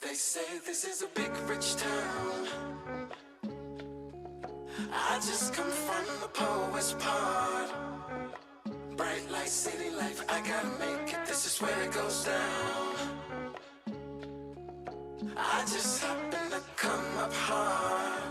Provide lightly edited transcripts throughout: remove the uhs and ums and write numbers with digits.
They say this is a big rich town. I just come from the poorest part. Bright light, city life, I gotta make it. This is where it goes down. I just happen to come up hard.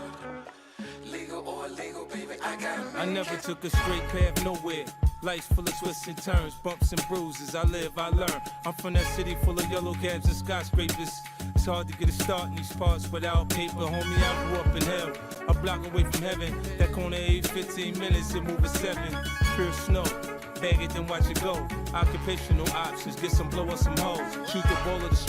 Legal or illegal, baby, I gotta make it. I never took a straight path nowhere. Life's full of twists and turns, bumps and bruises. I live, I learn. I'm from that city full of yellow cabs and skyscrapers. It's hard to get a start in these parts without paper. Homie, I grew up in hell, a block away from heaven. That corner age 15 minutes, it move at 7. Pure snow, bag it then watch it go. Occupational options, get some blow or some hoes. Shoot the ball of the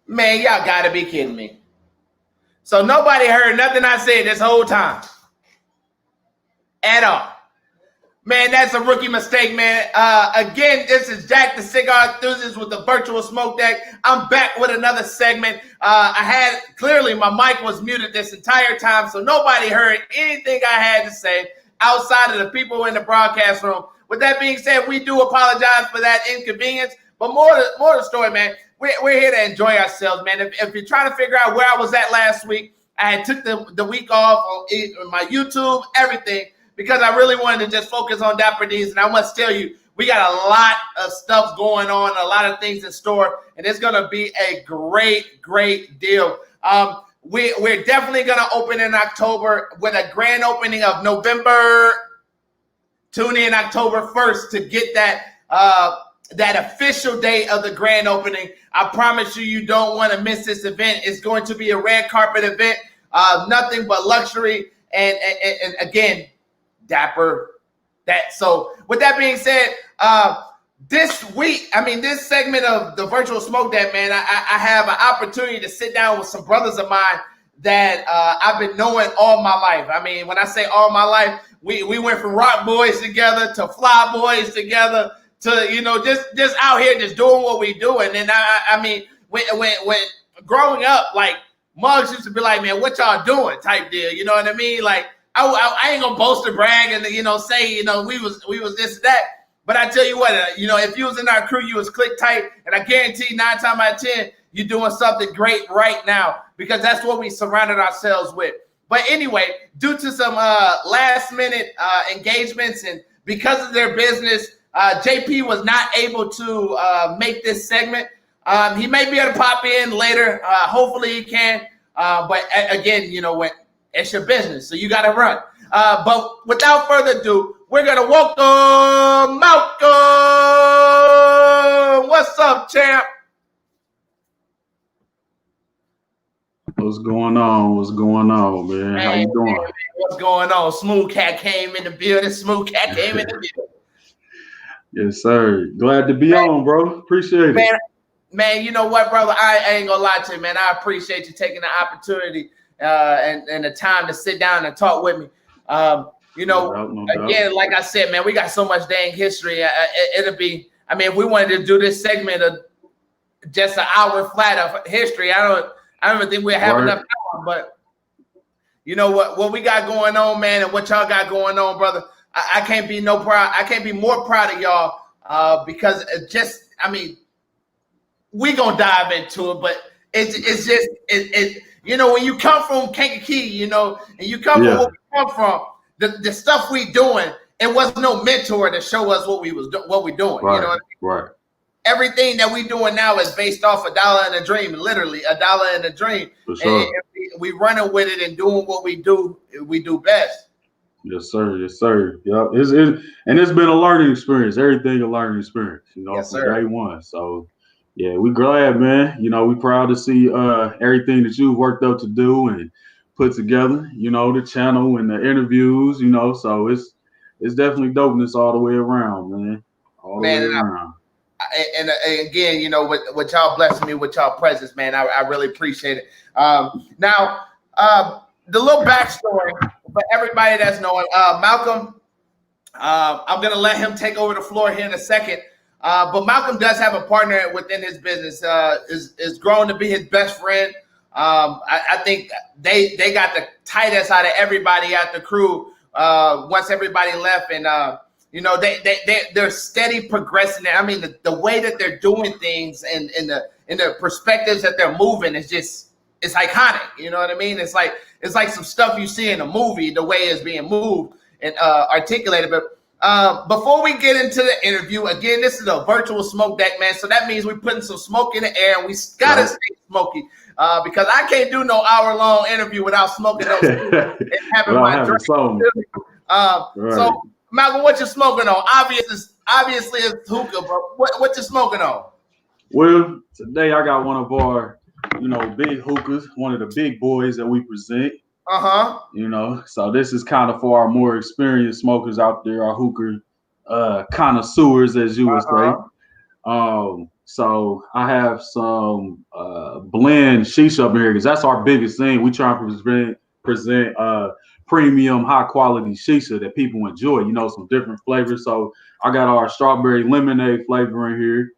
Man, y'all gotta be kidding me. So nobody heard nothing I said this whole time. At all. Man, that's a rookie mistake, man. Again, this is Jack the Cigar Enthusiast with the Virtual Smoke Deck. I'm back with another segment. Clearly my mic was muted this entire time, so nobody heard anything I had to say outside of the people in the broadcast room. With that being said, we do apologize for that inconvenience, but more to the story, man. We're here to enjoy ourselves, man. If you're trying to figure out where I was at last week, I had took the week off on my YouTube, everything, because I really wanted to just focus on Dapper D's. And I must tell you, we got a lot of stuff going on, a lot of things in store, and it's going to be a great, great deal. We're definitely going to open in October with a grand opening of November. Tune in October 1st to get that official date of the grand opening. I promise you, you don't want to miss this event. It's going to be a red carpet event, nothing but luxury, and again, dapper. So with that being said, this segment of the Virtual Smoke Deck, man, I have an opportunity to sit down with some brothers of mine that I've been knowing all my life. I mean, when I say all my life, we went from Roc Boyz together to Fly Boys together to, just out here just doing what we do. And then I mean, when growing up, like, Muggs used to be like, man, what y'all doing type deal. You know what I mean? Like, I ain't gonna boast or brag and, say, we was this and that. But I tell you what, if you was in our crew, you was click tight. And I guarantee 9 times out of 10, you're doing something great right now, because that's what we surrounded ourselves with. But anyway, due to some last minute engagements and because of their business, JP was not able to make this segment. He may be able to pop in later. Hopefully he can. But again, you know what? It's your business, so you got to run. But without further ado, we're going to welcome Malcolm. What's up, champ? What's going on? What's going on, man? How you doing? Man, what's going on? Smooth Cat came in the building. Smooth Cat came in the building. Yes, sir. Glad to be on, bro. Appreciate it. Man, you know what, brother? I ain't gonna lie to you, man. I appreciate you taking the opportunity and the time to sit down and talk with me. You know, no again, doubt. like I said, man, we got so much dang history. It'll be, I mean, if we wanted to do this segment of just an hour flat of history, I don't even think we'll have enough time. But you know what we got going on, man, and what y'all got going on, brother. I can't be more proud of y'all because it just, I mean, we gonna dive into it, but it's just you know, when you come from Kankakee, you know, and you come from where we come from, the stuff we doing, it was no mentor to show us what we doing. Right, you know what I mean? right. Everything that we doing now is based off $1 in a dream, literally $1 in a dream. For sure. And we running with it and doing what we do best. Yes, sir. Yes, sir. Yep. And it's been a learning experience. Everything a learning experience, you know, Yes, from sir. day one. So yeah, we glad, man. You know, we proud to see everything that you've worked up to do and put together, you know, the channel and the interviews, you know, so it's definitely dopeness all the way around, man. All the way around. And again, you know, what y'all blessing me with y'all presence, man. I really appreciate it. Now, the little backstory for everybody that's knowing, Malcolm, I'm going to let him take over the floor here in a second. But Malcolm does have a partner within his business, is grown to be his best friend. I think they got the tightest out of everybody at the crew once everybody left. And, you know, they're steady progressing. I mean, the way that they're doing things and the perspectives that they're moving is just, it's iconic. You know what I mean? It's like some stuff you see in a movie, the way it's being moved and articulated. But before we get into the interview, again, this is a virtual smoke deck, man. So that means we're putting some smoke in the air, and we gotta stay smoky because I can't do no hour-long interview without smoking those and having my drink. So, Malcolm, what you smoking on? Obviously, it's hookah, but what you smoking on? Well, today I got one of our, you know, big hookahs, one of the big boys that we present. You know, so this is kind of for our more experienced smokers out there, our hookah connoisseurs, as you would say. So I have some blend shisha up here because that's our biggest thing. We try to present premium, high quality shisha that people enjoy. You know, some different flavors. So I got our strawberry lemonade flavor in here.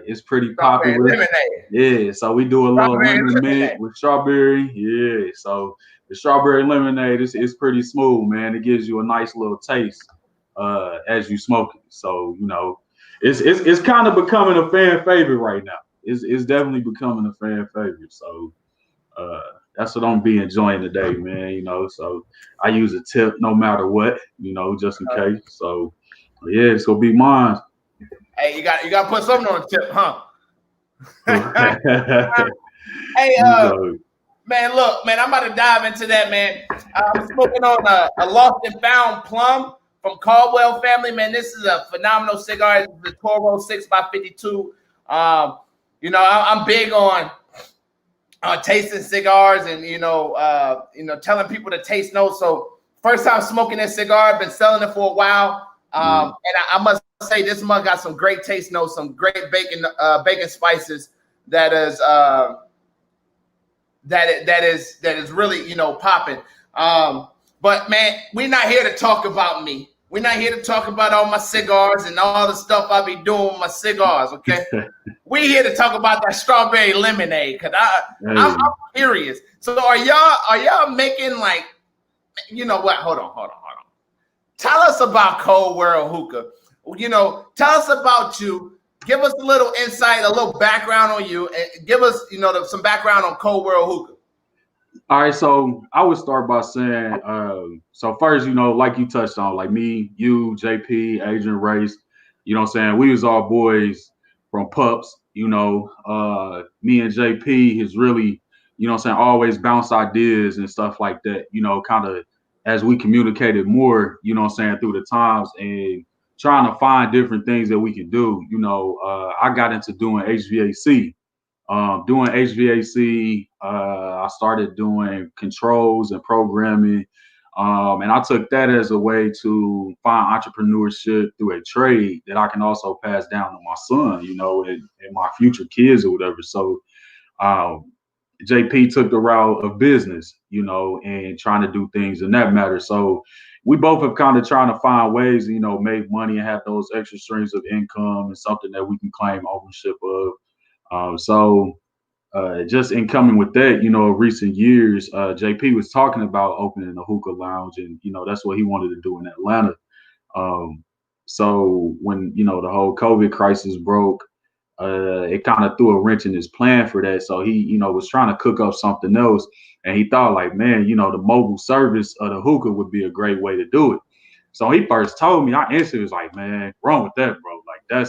It's pretty popular. Lemonade. Yeah, so we do a little lemon mint with strawberry. Yeah, so the strawberry lemonade is pretty smooth, man. It gives you a nice little taste as you smoke it. So, you know, it's kind of becoming a fan favorite right now. It's definitely becoming a fan favorite. So that's what I'm be enjoying today, man. You know, so I use a tip no matter what, you know, just in case. So yeah, it's gonna be mine. Hey, you got to put something on the tip, huh? Hey, man, look, man, I'm about to dive into that, man. I'm smoking on a Lost and Found Plum from Coal World family, man. This is a phenomenal cigar. It's the Toro 6x52. You know, I'm big on tasting cigars and you know, telling people to taste notes. So first time smoking this cigar, I've been selling it for a while. And I must say this mug got some great taste notes, some great bacon spices that is really, you know, popping. But man, we're not here to talk about me. We're not here to talk about all my cigars and all the stuff I be doing with my cigars. Okay, we're here to talk about that strawberry lemonade because I'm curious. So are y'all making like, you know what? Hold on. Tell us about Coal World Hookah. You know, tell us about you. Give us a little insight, a little background on you, and give us, you know, some background on Coal World Hookah. All right, so I would start by saying, so first, like you touched on, like me, you, JP, Adrian Race, what I'm saying? We was all boys from Pups, me and JP has really, what I'm saying, always bounced ideas and stuff like that, kind of as we communicated more, what I'm saying, through the times and trying to find different things that we can do. I got into doing HVAC. Doing HVAC, I started doing controls and programming. And I took that as a way to find entrepreneurship through a trade that I can also pass down to my son, and my future kids or whatever. So JP took the route of business, and trying to do things in that matter. So we both have kind of trying to find ways, make money and have those extra streams of income and something that we can claim ownership of. Just in coming with that, recent years, JP was talking about opening a hookah lounge, and that's what he wanted to do in Atlanta. Um, so when the whole COVID crisis broke, it kind of threw a wrench in his plan for that. So he, was trying to cook up something else, and he thought like, man, the mobile service of the hookah would be a great way to do it. So he first told me, I instantly was like, man, wrong with that, bro. Like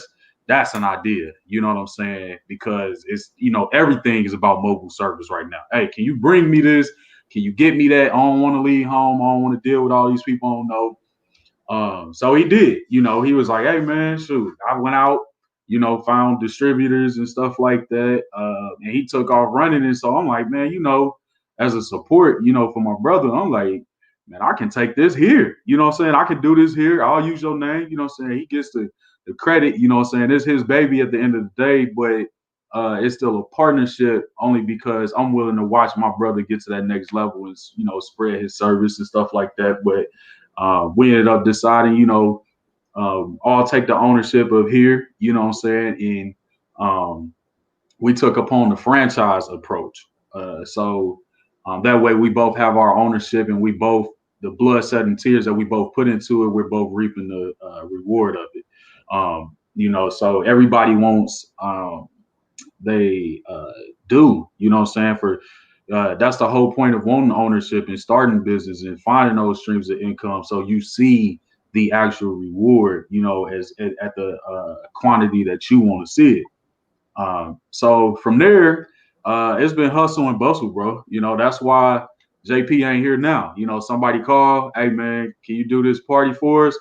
that's an idea. You know what I'm saying? Because it's, everything is about mobile service right now. Hey, can you bring me this? Can you get me that? I don't want to leave home. I don't want to deal with all these people I don't know. So he did, he was like, hey man, shoot, I went out, found distributors and stuff like that. And he took off running. And so I'm like, man, as a support, for my brother, I'm like, man, I can take this here. You know what I'm saying? I can do this here. I'll use your name. You know what I'm saying? He gets the credit, you know what I'm saying? It's his baby at the end of the day, but it's still a partnership only because I'm willing to watch my brother get to that next level and, spread his service and stuff like that. But we ended up deciding, all take the ownership of here, you know what I'm saying? And we took upon the franchise approach. That way we both have our ownership and we both, the blood, sweat, and tears that we both put into it, we're both reaping the reward of it. So everybody wants, they do, you know what I'm saying? For that's the whole point of wanting ownership and starting business and finding those streams of income. So you see the actual reward, as at the quantity that you want to see it. So from there, it's been hustle and bustle, bro. That's why JP ain't here now. Somebody call, hey man, can you do this party for us?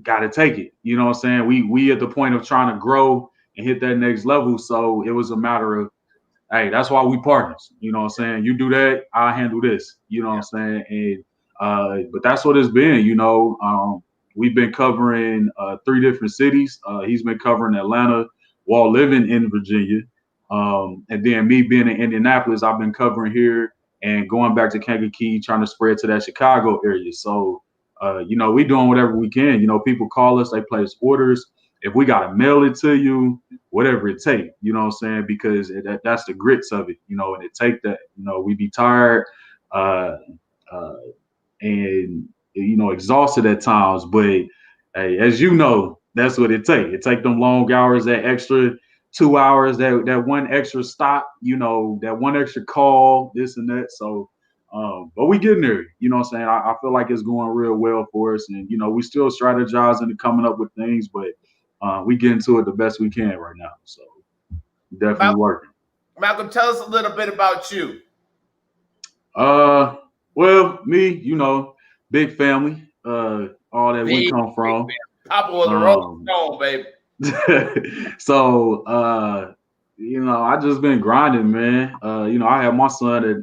Got to take it. You know what I'm saying? We at the point of trying to grow and hit that next level. So it was a matter of, hey, that's why we partners. You know what I'm saying? You do that, I handle this. You know what I'm saying? And but that's what it's been. We've been covering 3 different cities. He's been covering Atlanta while living in Virginia. And then me being in Indianapolis, I've been covering here and going back to Kankakee, trying to spread to that Chicago area. So, we doing whatever we can. People call us, they place orders. If we got to mail it to you, whatever it take, you know what I'm saying? Because that's the grits of it, and it take that, we be tired uh, uh, and, exhausted at times. But hey, as you know, that's what it take. It take them long hours, that extra 2 hours, that one extra stop, that one extra call, this and that. So, but we getting there, you know what I'm saying? I feel like it's going real well for us. And, we still strategizing and coming up with things, but we get into it the best we can right now. So definitely working. Malcolm, tell us a little bit about you. Well, me, big family, all that we come from. Papa was a Rolling Stone, baby. So, I just been grinding, man. I had my son at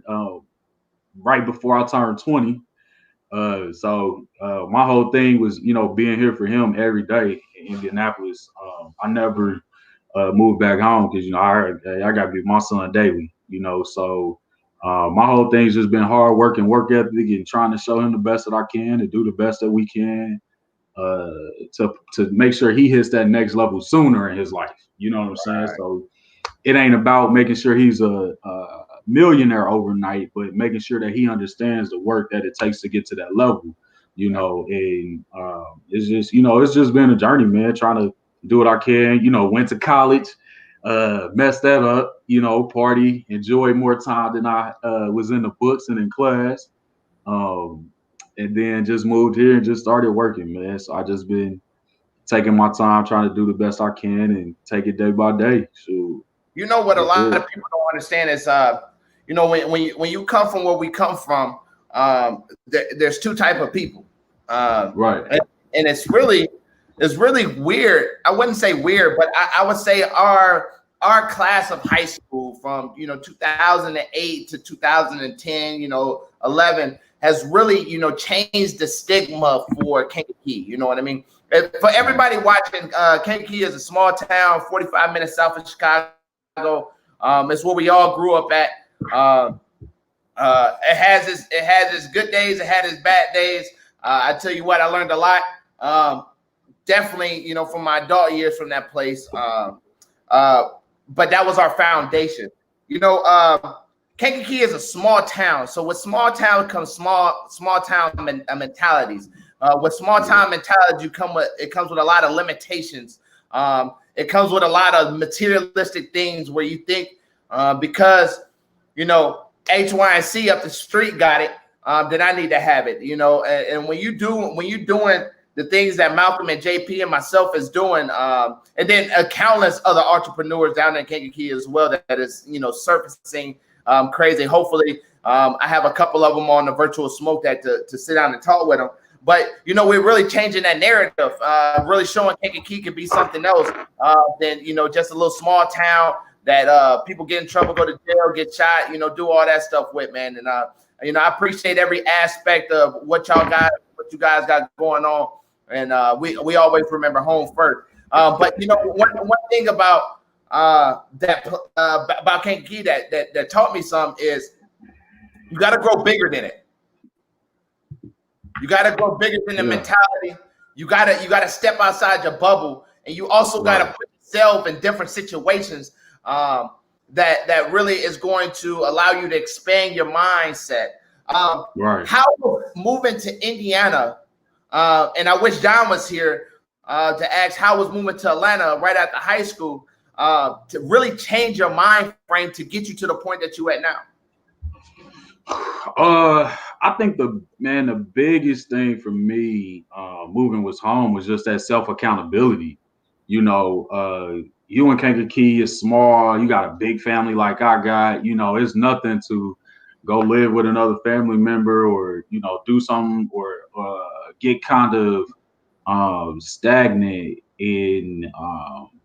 right before I turned 20. So my whole thing was, being here for him every day in Indianapolis. I never moved back home because, I got to be with my son daily, So my whole thing's just been hard work and work ethic and trying to show him the best that I can and do the best that we can to make sure he hits that next level sooner in his life. You know what I'm saying? So it ain't about making sure he's a millionaire overnight, but making sure that he understands the work that it takes to get to that level, and it's just, it's just been a journey, man, trying to do what I can, went to college, messed that up, party, enjoyed more time than I was in the books and in class. And then just moved here and just started working, man. So I just been taking my time, trying to do the best I can and take it day by day. So, you know what a lot of people don't understand is, when you come from where we come from, there's two type of people, right, and it's really weird. I wouldn't say weird, but I would say our class of high school from 2008 to 2010, 11 has really changed the stigma for Kankakee. You know what I mean? For everybody watching, Kankakee is a small town, 45 minutes south of Chicago. It's where we all grew up at. It has its good days. It had its bad days. I tell you what, I learned a lot. Definitely, from my adult years from that place. But that was our foundation. Kankakee is a small town. So with small town comes small town mentalities. With small town mentality, it comes with a lot of limitations. It comes with a lot of materialistic things where you think because H, Y, and C up the street got it, then I need to have it. And when you doing the things that Malcolm and JP and myself is doing, and then countless other entrepreneurs down in Kankakee as well that is surfacing crazy. Hopefully, I have a couple of them on the virtual smoke that to sit down and talk with them. But we're really changing that narrative, really showing Kankakee could be something else than just a little small town that people get in trouble, go to jail, get shot, do all that stuff with, man. And I appreciate every aspect of what you guys got going on, and we always remember home first. But one thing about about Kankakee that taught me some is you got to grow bigger than it. You got to grow bigger than the mentality. You gotta step outside your bubble, and you also got to put yourself in different situations that really is going to allow you to expand your mindset. How moving to Indiana, and I wish John was here to ask how was moving to Atlanta right after high school to really change your mind frame to get you to the point that you at now. I think the biggest thing for me moving was home was just that self-accountability. You in Kankakee is small. You got a big family like I got. It's nothing to go live with another family member or do something or get kind of stagnant and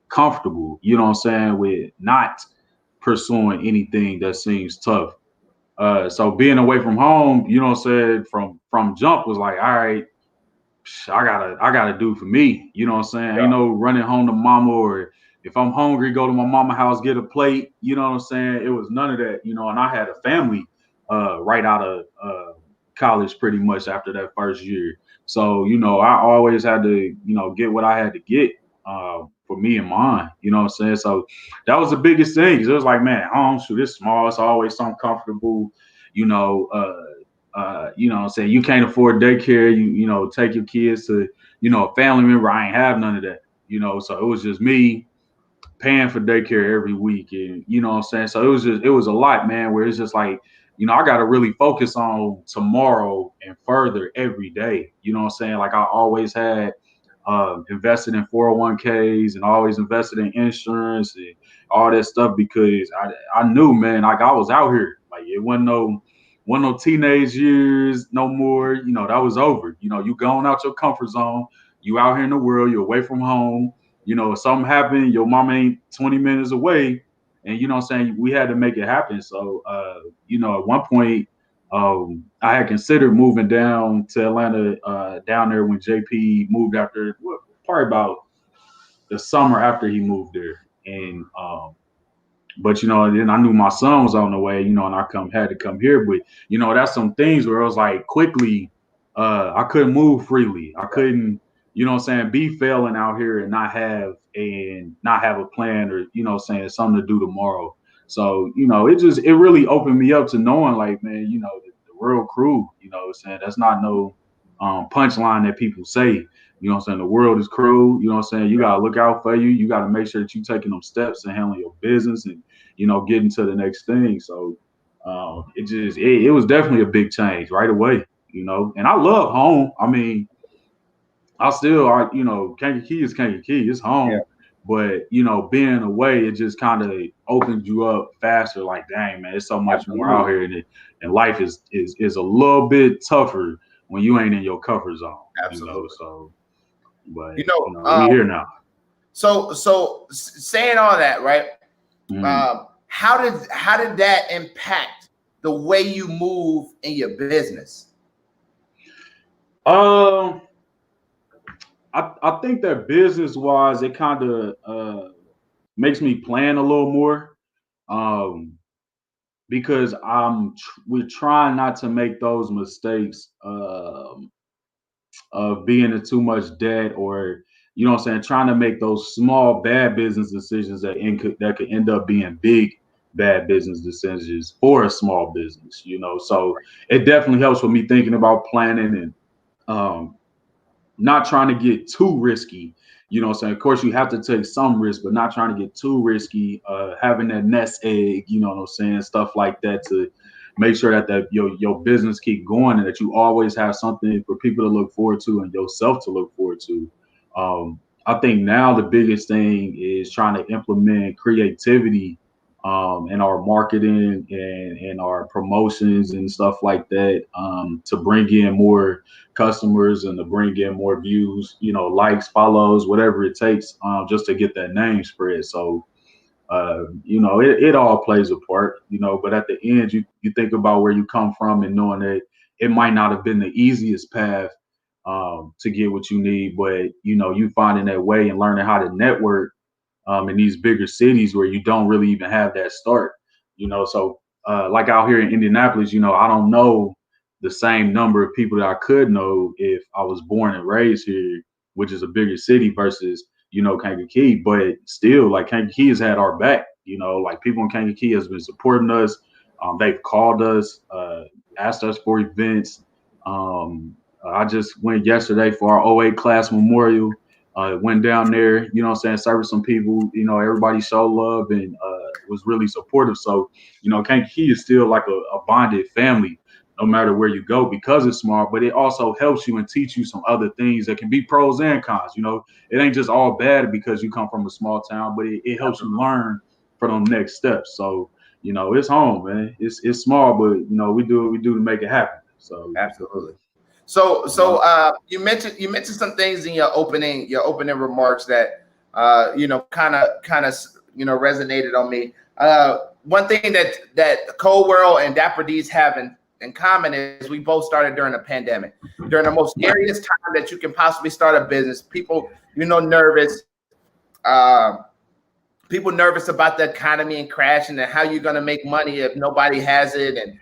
comfortable. You know what I'm saying, with not pursuing anything that seems tough. So being away from home, from jump was like, all right, I gotta do for me. You know what I'm saying? Yeah. Running home to mama, or if I'm hungry, go to my mama house, get a plate. You know what I'm saying? It was none of that, and I had a family right out of college pretty much after that first year. So, I always had to, get what I had to get for me and mine. You know what I'm saying? So that was the biggest thing. It was like, man, home, shoot, it's small. It's always something comfortable. You know what I'm saying? You can't afford daycare. You take your kids to, a family member. I ain't have none of that. So it was just me paying for daycare every week. And, you know what I'm saying? So it was a lot, man, where it's just like, I got to really focus on tomorrow and further every day. You know what I'm saying? Like I always had invested in 401ks and always invested in insurance and all that stuff because I knew, man, like I was out here. Like it wasn't no teenage years, no more. That was over. You going out your comfort zone. You out here in the world. You're away from home. If something happened, your mama ain't 20 minutes away. And you know what I'm saying? We had to make it happen. So, at one point, I had considered moving down to Atlanta, down there when JP moved after, probably about the summer after he moved there. And, but, then I knew my son was on the way, and I had to come here. But, that's some things where it was like quickly, I couldn't move freely. I couldn't, be failing out here and not have a plan or, something to do tomorrow. So, it really opened me up to knowing like, man, the real crew, saying that's not no punchline that people say. You know what I'm saying? The world is cruel. You know what I'm saying? You got to look out for you. You got to make sure that you're taking them steps and handling your business and, getting to the next thing. So it was definitely a big change right away, and I love home. I mean, Kankakee is Kankakee. It's home. Yeah. But, being away, it just kind of opens you up faster. Like, dang, man, there's so much more out here. And life is a little bit tougher when you ain't in your comfort zone. Absolutely. So, but, we here now. So saying all that, right? Mm. How did that impact the way you move in your business? I think that business wise, it kind of makes me plan a little more, because we're trying not to make those mistakes of being in too much debt, or trying to make those small bad business decisions that could end up being big bad business decisions for a small business. So it definitely helps with me thinking about planning and not trying to get too risky. Of course, you have to take some risk, but not trying to get too risky. Having that nest egg, stuff like that, to make sure that your business keep going and that you always have something for people to look forward to and yourself to look forward to. I think now the biggest thing is trying to implement creativity in our marketing and our promotions and stuff like that, to bring in more customers and to bring in more views, likes, follows, whatever it takes, just to get that name spread. So, it all plays a part, but at the end, you think about where you come from and knowing that it might not have been the easiest path to get what you need, but, you finding that way and learning how to network in these bigger cities where you don't really even have that start, so like out here in Indianapolis, I don't know the same number of people that I could know if I was born and raised here, which is a bigger city versus, Kankakee. But still, like, Kankakee has had our back, like people in Kankakee has been supporting us. They've called us, asked us for events. I just went yesterday for our '08 class memorial. Went down there, serviced some people, everybody showed love and was really supportive. So, Kankakee is still like a bonded family, no matter where you go, because it's small, but it also helps you and teach you some other things that can be pros and cons. It ain't just all bad because you come from a small town, but it helps you learn for them next steps. So, it's home, man. It's small, but we do what we do to make it happen. So absolutely. So you mentioned some things in your opening remarks that kind of resonated on me. One thing that Coal World and Dapper D's have in common is we both started during a pandemic, during the most scariest time that you can possibly start a business. People, nervous. People nervous about the economy and crashing and how you're going to make money if nobody has it, and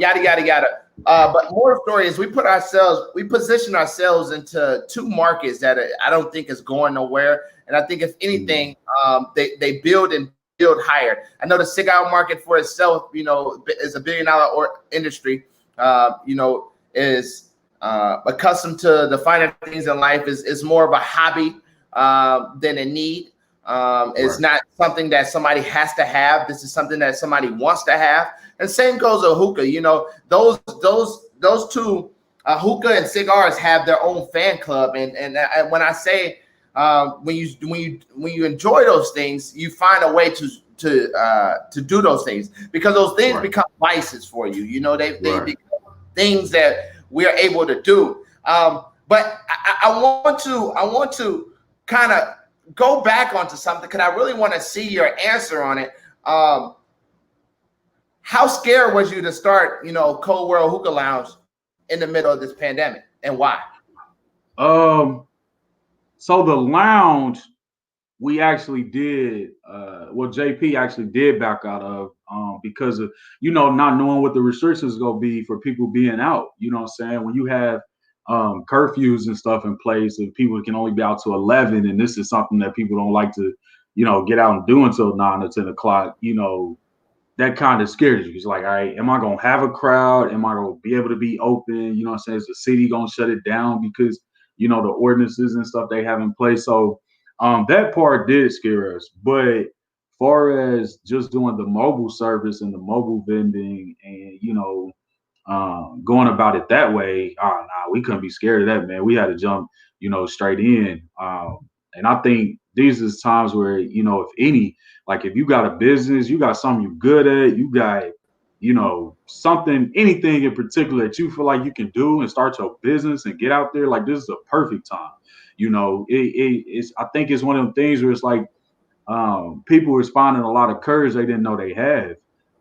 yada yada yada. But more story is we position ourselves into two markets that I don't think is going nowhere. And I think if anything, they build higher. I know the cigar market for itself, is $1 billion industry. Is accustomed to the finer things in life. Is more of a hobby than a need. It's not something that somebody has to have. This is something that somebody wants to have. And same goes with hookah. Those two, hookah and cigars, have their own fan club. And when I say when you enjoy those things, you find a way to do those things, because those things become vices for you. They become things that we are able to do. But I want to kind of go back onto something, because I really want to see your answer on it. How scared was you to start, Coal World Hookah Lounge in the middle of this pandemic, and why? So the lounge, we actually did, JP actually did back out of, because of, not knowing what the restrictions going to be for people being out. You know what I'm saying? When you have curfews and stuff in place and people can only be out to 11, and this is something that people don't like to, get out and do until 9 or 10 o'clock, that kind of scares you. It's like, all right, am I going to have a crowd? Am I going to be able to be open? You know what I'm saying? Is the city going to shut it down because, you know, the ordinances and stuff they have in place? So that part did scare us. But far as just doing the mobile service and the mobile vending and, you know, going about it that way, we couldn't be scared of that, man. We had to jump, you know, straight in. And I think these is times where, you know, if any, like if you got a business, you got something you're good at, you got, you know, something, anything in particular that you feel like you can do and start your business and get out there, like this is a perfect time. You know, it's, I think it's one of them things where it's like people responding a lot of courage they didn't know they have.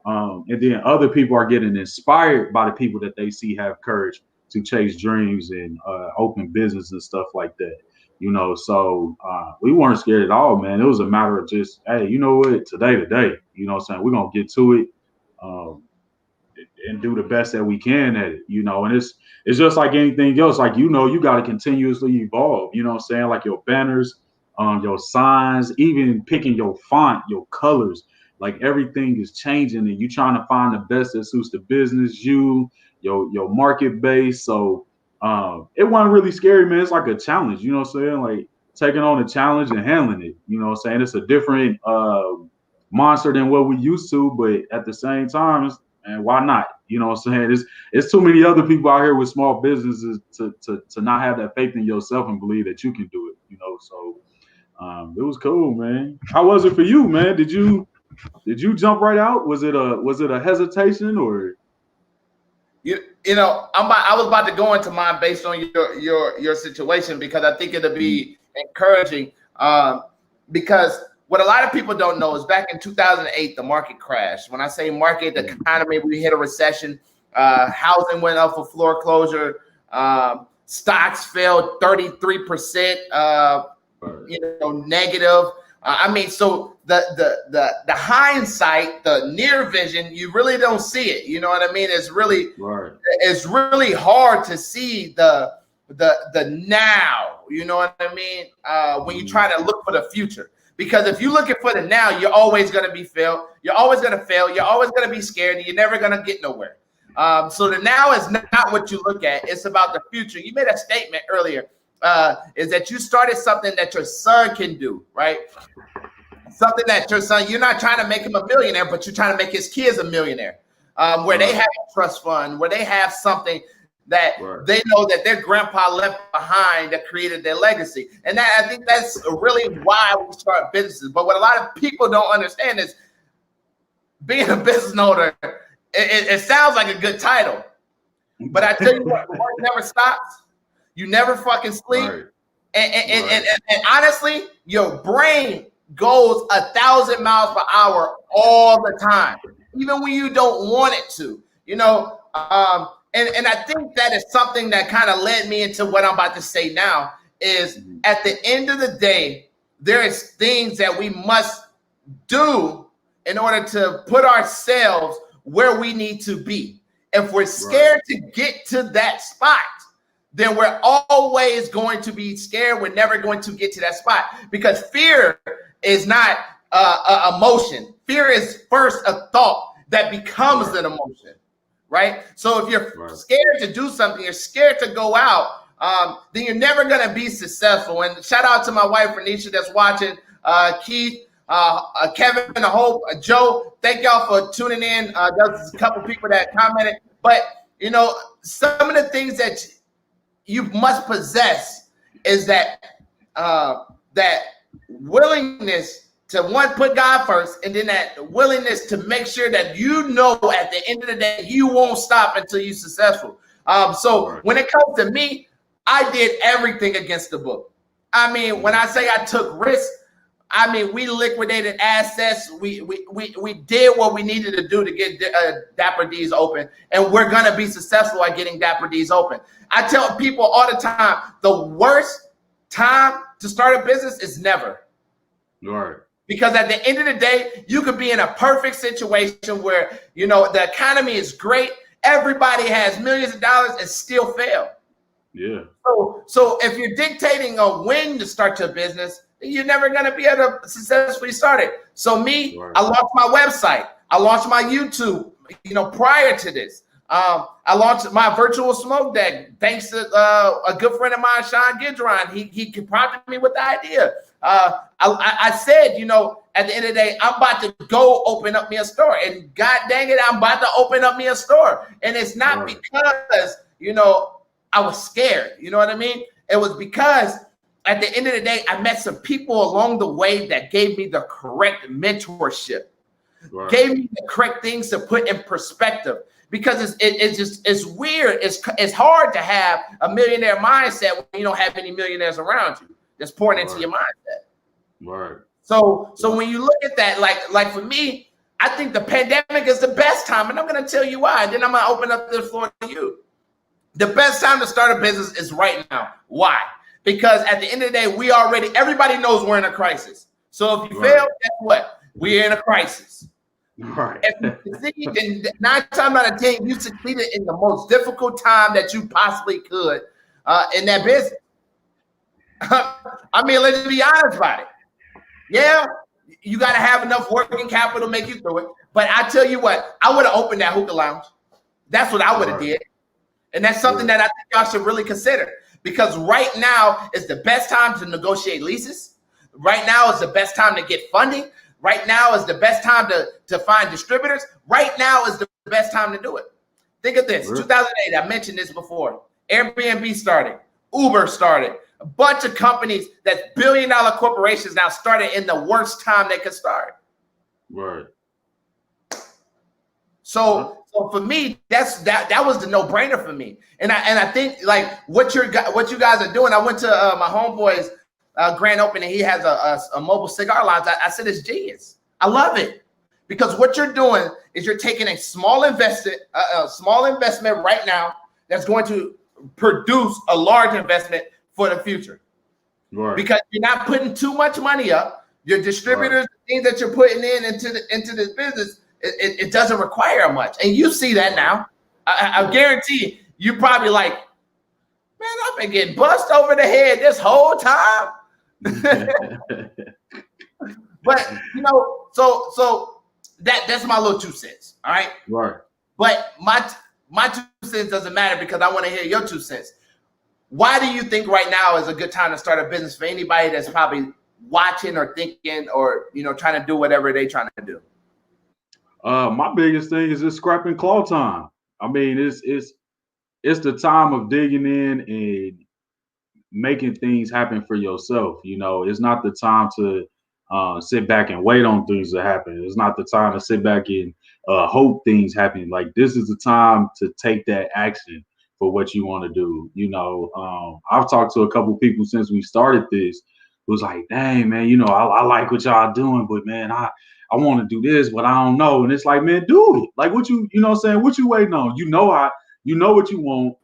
And then other people are getting inspired by the people that they see have courage to chase dreams and open business and stuff like that. You know, so we weren't scared at all, man. It was a matter of just, hey, you know what, today, you know what I'm saying? We're going to get to it and do the best that we can at it, you know, and it's just like anything else. Like, you know, you got to continuously evolve, you know what I'm saying? Like your banners, your signs, even picking your font, your colors, like everything is changing and you trying to find the best that suits the business, your market base. So it wasn't really scary, man. It's like a challenge, you know what I'm saying? Like taking on a challenge and handling it, you know what I'm saying? It's a different monster than what we used to, but at the same time, and why not? You know what I'm saying? It's too many other people out here with small businesses to not have that faith in yourself and believe that you can do it, you know? So it was cool, man. How was it for you, man? Did you jump right out? Was it a hesitation or? You know, I was about to go into mine based on your situation because I think it'll be encouraging. Because what a lot of people don't know is back in 2008, the market crashed. When I say market, the economy, we hit a recession. Housing went up for foreclosure. Stocks fell 33%. You know, negative. I mean, so the hindsight, the near vision, you really don't see it. You know what I mean? It's really It's really hard to see the now. You know what I mean? When you try to look for the future, because if you're looking for the now, you're always going to be failed. You're always going to fail. You're always going to be scared, and you're never going to get nowhere. So the now is not what you look at. It's about the future. You made a statement earlier. Is that you started something that your son can do, right? Something that your son, you're not trying to make him a millionaire, but you're trying to make his kids a millionaire, where they have a trust fund, where they have something that they know that their grandpa left behind that created their legacy. And that, I think that's really why we start businesses. But what a lot of people don't understand is being a business owner, it sounds like a good title. But I tell you what, the work never stops. You never fucking sleep. And honestly, your brain goes 1,000 miles per hour all the time, even when you don't want it to, you know? And I think that is something that kind of led me into what I'm about to say now is at the end of the day, there is things that we must do in order to put ourselves where we need to be. If we're scared to get to that spot, then we're always going to be scared. We're never going to get to that spot because fear is not an emotion. Fear is first a thought that becomes an emotion, right? So if you're scared to do something, you're scared to go out, then you're never going to be successful. And shout out to my wife, Renisha, that's watching, Keith, Kevin, I hope, Joe, thank y'all for tuning in. There's a couple people that commented, but you know, some of the things that you must possess is that that willingness to put God first, and then that willingness to make sure that you know at the end of the day you won't stop until you're successful. So when it comes to me, I did everything against the book. I mean, when I say I took risks, I mean we liquidated assets. We did what we needed to do to get Dapper D's open, and we're gonna be successful at getting Dapper D's open. I tell people all the time, the worst time to start a business is never. Because at the end of the day, you could be in a perfect situation where, you know, the economy is great. Everybody has millions of dollars and still fail. Yeah. So if you're dictating on when to start your business, you're never going to be able to successfully start it. So me, I lost my website. I launched my YouTube, prior to this. I launched my virtual smoke deck thanks to a good friend of mine, Sean Gidron. He prompted me with the idea. I said, at the end of the day, I'm about to go open up me a store. And God dang it, I'm about to open up me a store. And it's not because, I was scared. You know what I mean? It was because at the end of the day, I met some people along the way that gave me the correct mentorship, gave me the correct things to put in perspective. Because it's weird. It's hard to have a millionaire mindset when you don't have any millionaires around you that's pouring into your mindset. Right. So when you look at that, like for me, I think the pandemic is the best time, and I'm going to tell you why. And then I'm going to open up the floor to you. The best time to start a business is right now. Why? Because at the end of the day, everybody knows we're in a crisis. So if you fail, guess what? We're in a crisis. Right. If you succeed, then 9 times out of 10, you succeeded in the most difficult time that you possibly could in that business. I mean, let's be honest about it. Yeah, you got to have enough working capital to make you through it. But I tell you what, I would have opened that hookah lounge. That's what I would have did. And that's something that I think y'all should really consider. Because right now is the best time to negotiate leases. Right now is the best time to get funding. Right now is the best time to find distributors. Right now is the best time to do it. Think of this. 2008, I mentioned this before. Airbnb started. Uber started. A bunch of companies that's billion-dollar corporations now started in the worst time they could start. Right. So for me, that was the no-brainer for me. And I think like what you guys are doing. I went to my homeboy's grand opening. He has a mobile cigar lounge. I said it's genius. I love it because what you're doing is you're taking a small investment right now that's going to produce a large investment for the future. Right. Because you're not putting too much money up. Your distributors, the things that you're putting into this business, it doesn't require much. And you see that now. I guarantee you probably like, man, I've been getting bust over the head this whole time. But so that's my little 2 cents. All right. Right. But my 2 cents doesn't matter because I want to hear your 2 cents. Why do you think right now is a good time to start a business for anybody that's probably watching or thinking or trying to do whatever they're trying to do? My biggest thing is just scrapping claw time. I mean, it's the time of digging in and making things happen for yourself. It's not the time to sit back and wait on things to happen. It's not the time to sit back and hope things happen. Like, this is the time to take that action for what you want to do. I've talked to a couple people since we started this. It was like, dang, man, I like what y'all doing, but man, I want to do this, but I don't know. And it's like, man, do it. Like, what you know what I'm saying? What you waiting on? You know what you want.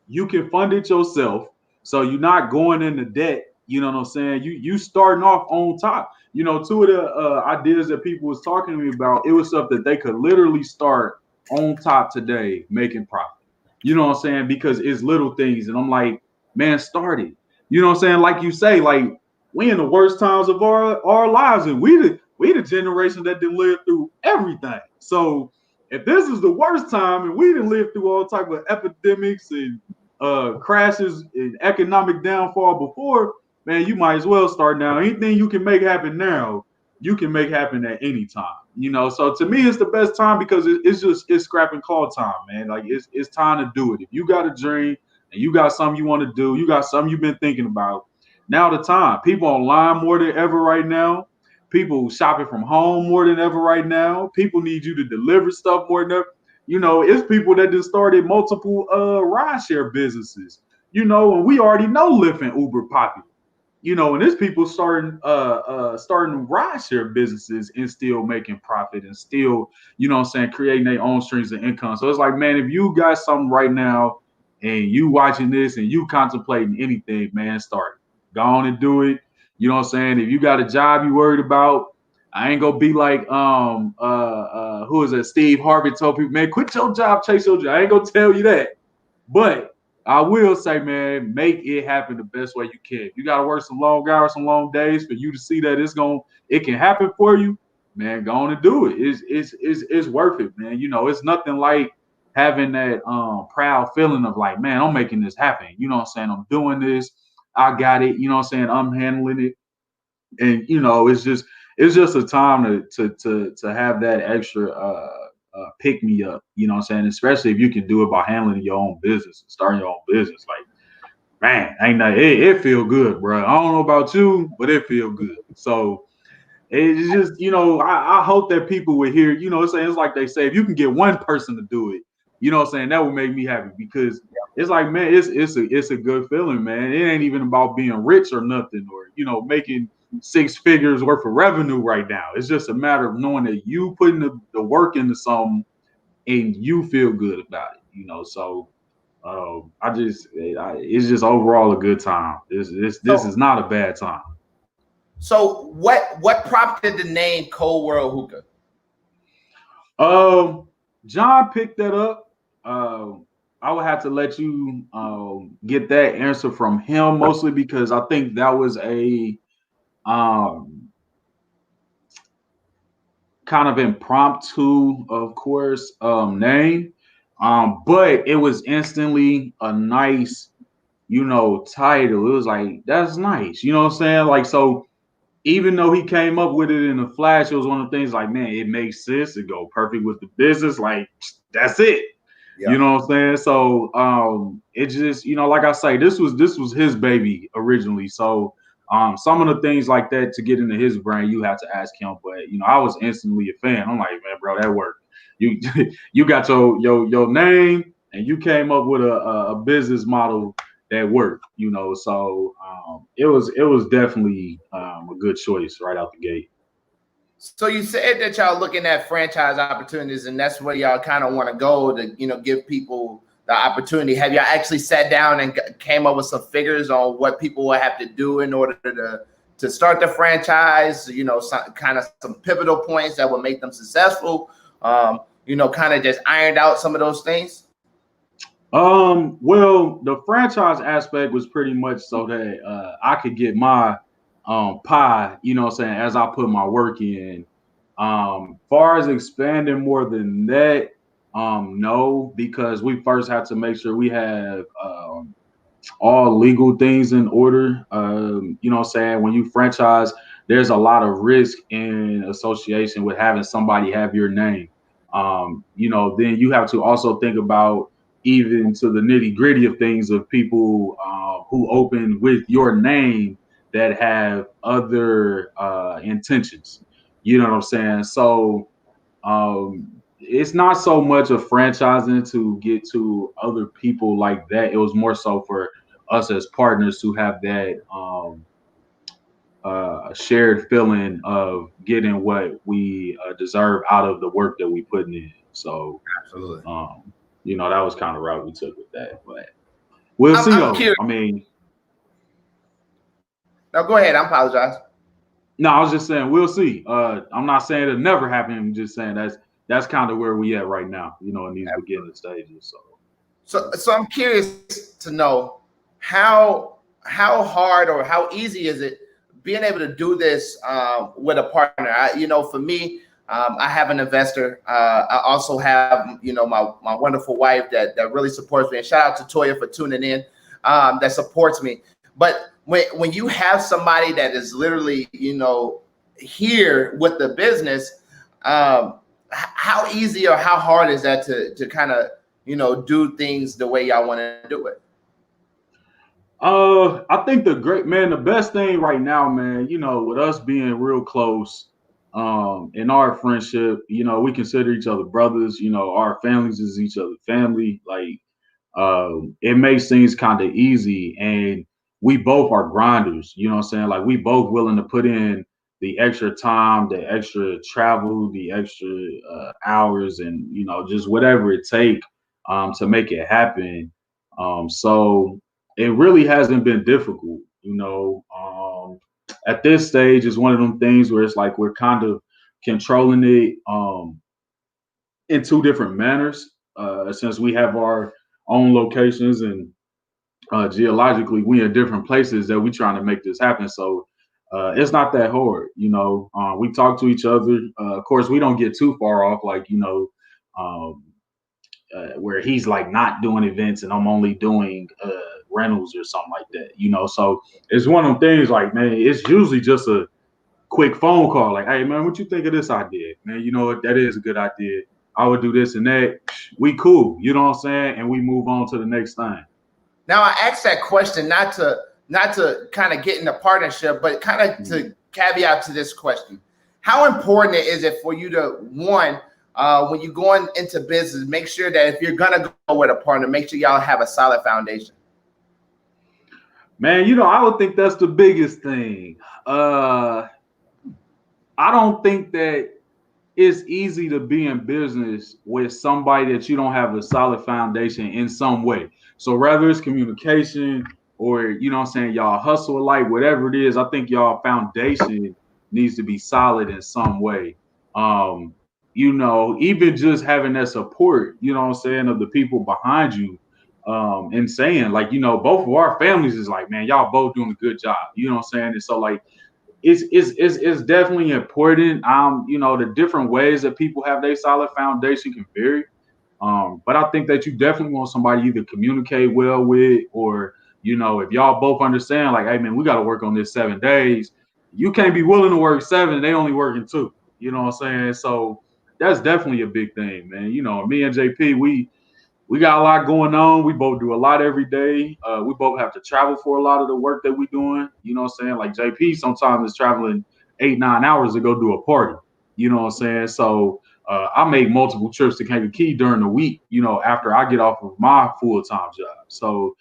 You can fund it yourself. So you're not going into debt. You know what I'm saying? You starting off on top. 2 of the ideas that people was talking to me about, it was stuff that they could literally start on top today, making profit. You know what I'm saying? Because it's little things. And I'm like, man, start it. You know what I'm saying? Like you say, like, we in the worst times of our lives, and we the generation that didn't live through everything. So if this is the worst time and we didn't live through all type of epidemics and crashes and economic downfall before, man, you might as well start now. Anything you can make happen now, you can make happen at any time. So to me, it's the best time because it's scrapping claw time, man. Like, it's time to do it. If you got a dream and you got something you want to do, you got something you've been thinking about, now the time. People online more than ever right now. People shopping from home more than ever right now. People need you to deliver stuff more than ever. It's people that just started multiple rideshare businesses. And we already know Lyft and Uber popular. And there's people starting rideshare businesses and still making profit and still, creating their own streams of income. So it's like, man, if you got something right now and you watching this and you contemplating anything, man, start it. Go on and do it. You know what I'm saying? If you got a job you worried about, I ain't gonna be like who is that? Steve Harvey told people, man, quit your job, chase your job. I ain't gonna tell you that. But I will say, man, make it happen the best way you can. You gotta work some long hours, some long days for you to see that it can happen for you. man, go on and do it. It's worth it, man. You know, it's nothing like having that proud feeling of like, man, I'm making this happen. You know what I'm saying? I'm doing this. I got it. You know what I'm saying? I'm handling it. And you know, it's just a time to have that extra pick me up. You know what I'm saying? Especially if you can do it by handling your own business and starting your own business. Like, man, ain't that it feel good, bro. I don't know about you, but it feel good. So it's just, you know, I hope that people would hear, you know, it's like they say, if you can get one person to do it, you know what I'm saying, that would make me happy, because it's like, man, it's a good feeling, man. It ain't even about being rich or nothing, or, you know, making 6 figures worth of revenue right now. It's just a matter of knowing that you putting the work into something and you feel good about it, you know. So it's just overall a good time. This is not a bad time. So what prompted the name Coal World Hookah? John picked that up. I would have to let you get that answer from him, mostly because I think that was a kind of impromptu, of course, name. But it was instantly a nice, you know, title. It was like, that's nice. You know what I'm saying? Like, so even though he came up with it in a flash, it was one of the things like, man, it makes sense to go perfect with the business. Like, that's it. Yeah. You know what I'm saying? So it just, you know, like I say, this was his baby originally. So some of the things like that to get into his brain, you have to ask him. But you know, I was instantly a fan. I'm like, man, bro, that worked. You you got your name, and you came up with a business model that worked, you know. So it was definitely a good choice right out the gate. So you said that y'all looking at franchise opportunities, and that's where y'all kind of want to go to, you know, give people the opportunity. Have y'all actually sat down and came up with some figures on what people will have to do in order to start the franchise? You know, some pivotal points that will make them successful. You know, kind of just ironed out some of those things. Well, the franchise aspect was pretty much so that I could get my pie, you know what I'm saying, as I put my work in. Far as expanding more than that, no, because we first have to make sure we have all legal things in order. You know what I'm saying? When you franchise, there's a lot of risk in association with having somebody have your name. You know, then you have to also think about even to the nitty gritty of things of people who open with your name that have other intentions. You know what I'm saying? So it's not so much of franchising to get to other people like that. It was more so for us as partners to have that shared feeling of getting what we deserve out of the work that we put in. So, Absolutely. You know, that was kind of route we took with that. But we'll see, though. Curious. I mean, no, go ahead. I apologize. No, I was just saying we'll see. I'm not saying it'll never happen. I'm just saying that's kind of where we at right now, you know, in these beginning stages. So I'm curious to know how hard or how easy is it being able to do this with a partner? You know, for me, I have an investor. I also have, you know, my wonderful wife that really supports me. And shout out to Toya for tuning in, that supports me. But when you have somebody that is literally, you know, here with the business, how easy or how hard is that to kind of, you know, do things the way y'all want to do it? I think the best thing right now, man, you know, with us being real close, in our friendship, you know, we consider each other brothers, you know, our families is each other family. Like, it makes things kind of easy, and we both are grinders, you know what I'm saying? Like, we both willing to put in the extra time, the extra travel, the extra hours, and, you know, just whatever it take to make it happen. So it really hasn't been difficult, you know. At this stage, it's one of them things where it's like we're kind of controlling it in two different manners, since we have our own locations and geologically we in different places that we trying to make this happen. So It's not that hard, you know. We talk to each other. Of course, we don't get too far off, like, you know, where he's like not doing events and I'm only doing rentals or something like that, you know. So it's one of them things like, man, it's usually just a quick phone call, like, hey man, what you think of this idea? Man, you know what, that is a good idea. I would do this and that. We cool, you know what I'm saying? And we move on to the next thing. Now I asked that question not to kind of get in a partnership, but kind of to caveat to this question. How important is it for you to, one, when you're going into business, make sure that if you're gonna go with a partner, make sure y'all have a solid foundation? Man, you know, I would think that's the biggest thing. I don't think that it's easy to be in business with somebody that you don't have a solid foundation in some way. So whether it's communication or, you know what I'm saying, y'all hustle alike, whatever it is, I think y'all foundation needs to be solid in some way. You know, even just having that support, you know what I'm saying, of the people behind you, and saying, like, you know, both of our families is like, man, y'all both doing a good job. You know what I'm saying? And so, like, it's definitely important. You know, the different ways that people have their solid foundation can vary. But I think that you definitely want somebody you either communicate well with, or, you know, if y'all both understand, like, hey man, we got to work on this 7 days. You can't be willing to work 7, they only working 2. You know what I'm saying? So that's definitely a big thing, man. You know, me and JP, we got a lot going on. We both do a lot every day. We both have to travel for a lot of the work that we doing. You know what I'm saying? Like JP sometimes is traveling 8-9 hours to go do a party. You know what I'm saying? So I make multiple trips to Kankakee during the week, you know, after I get off of my full-time job. So,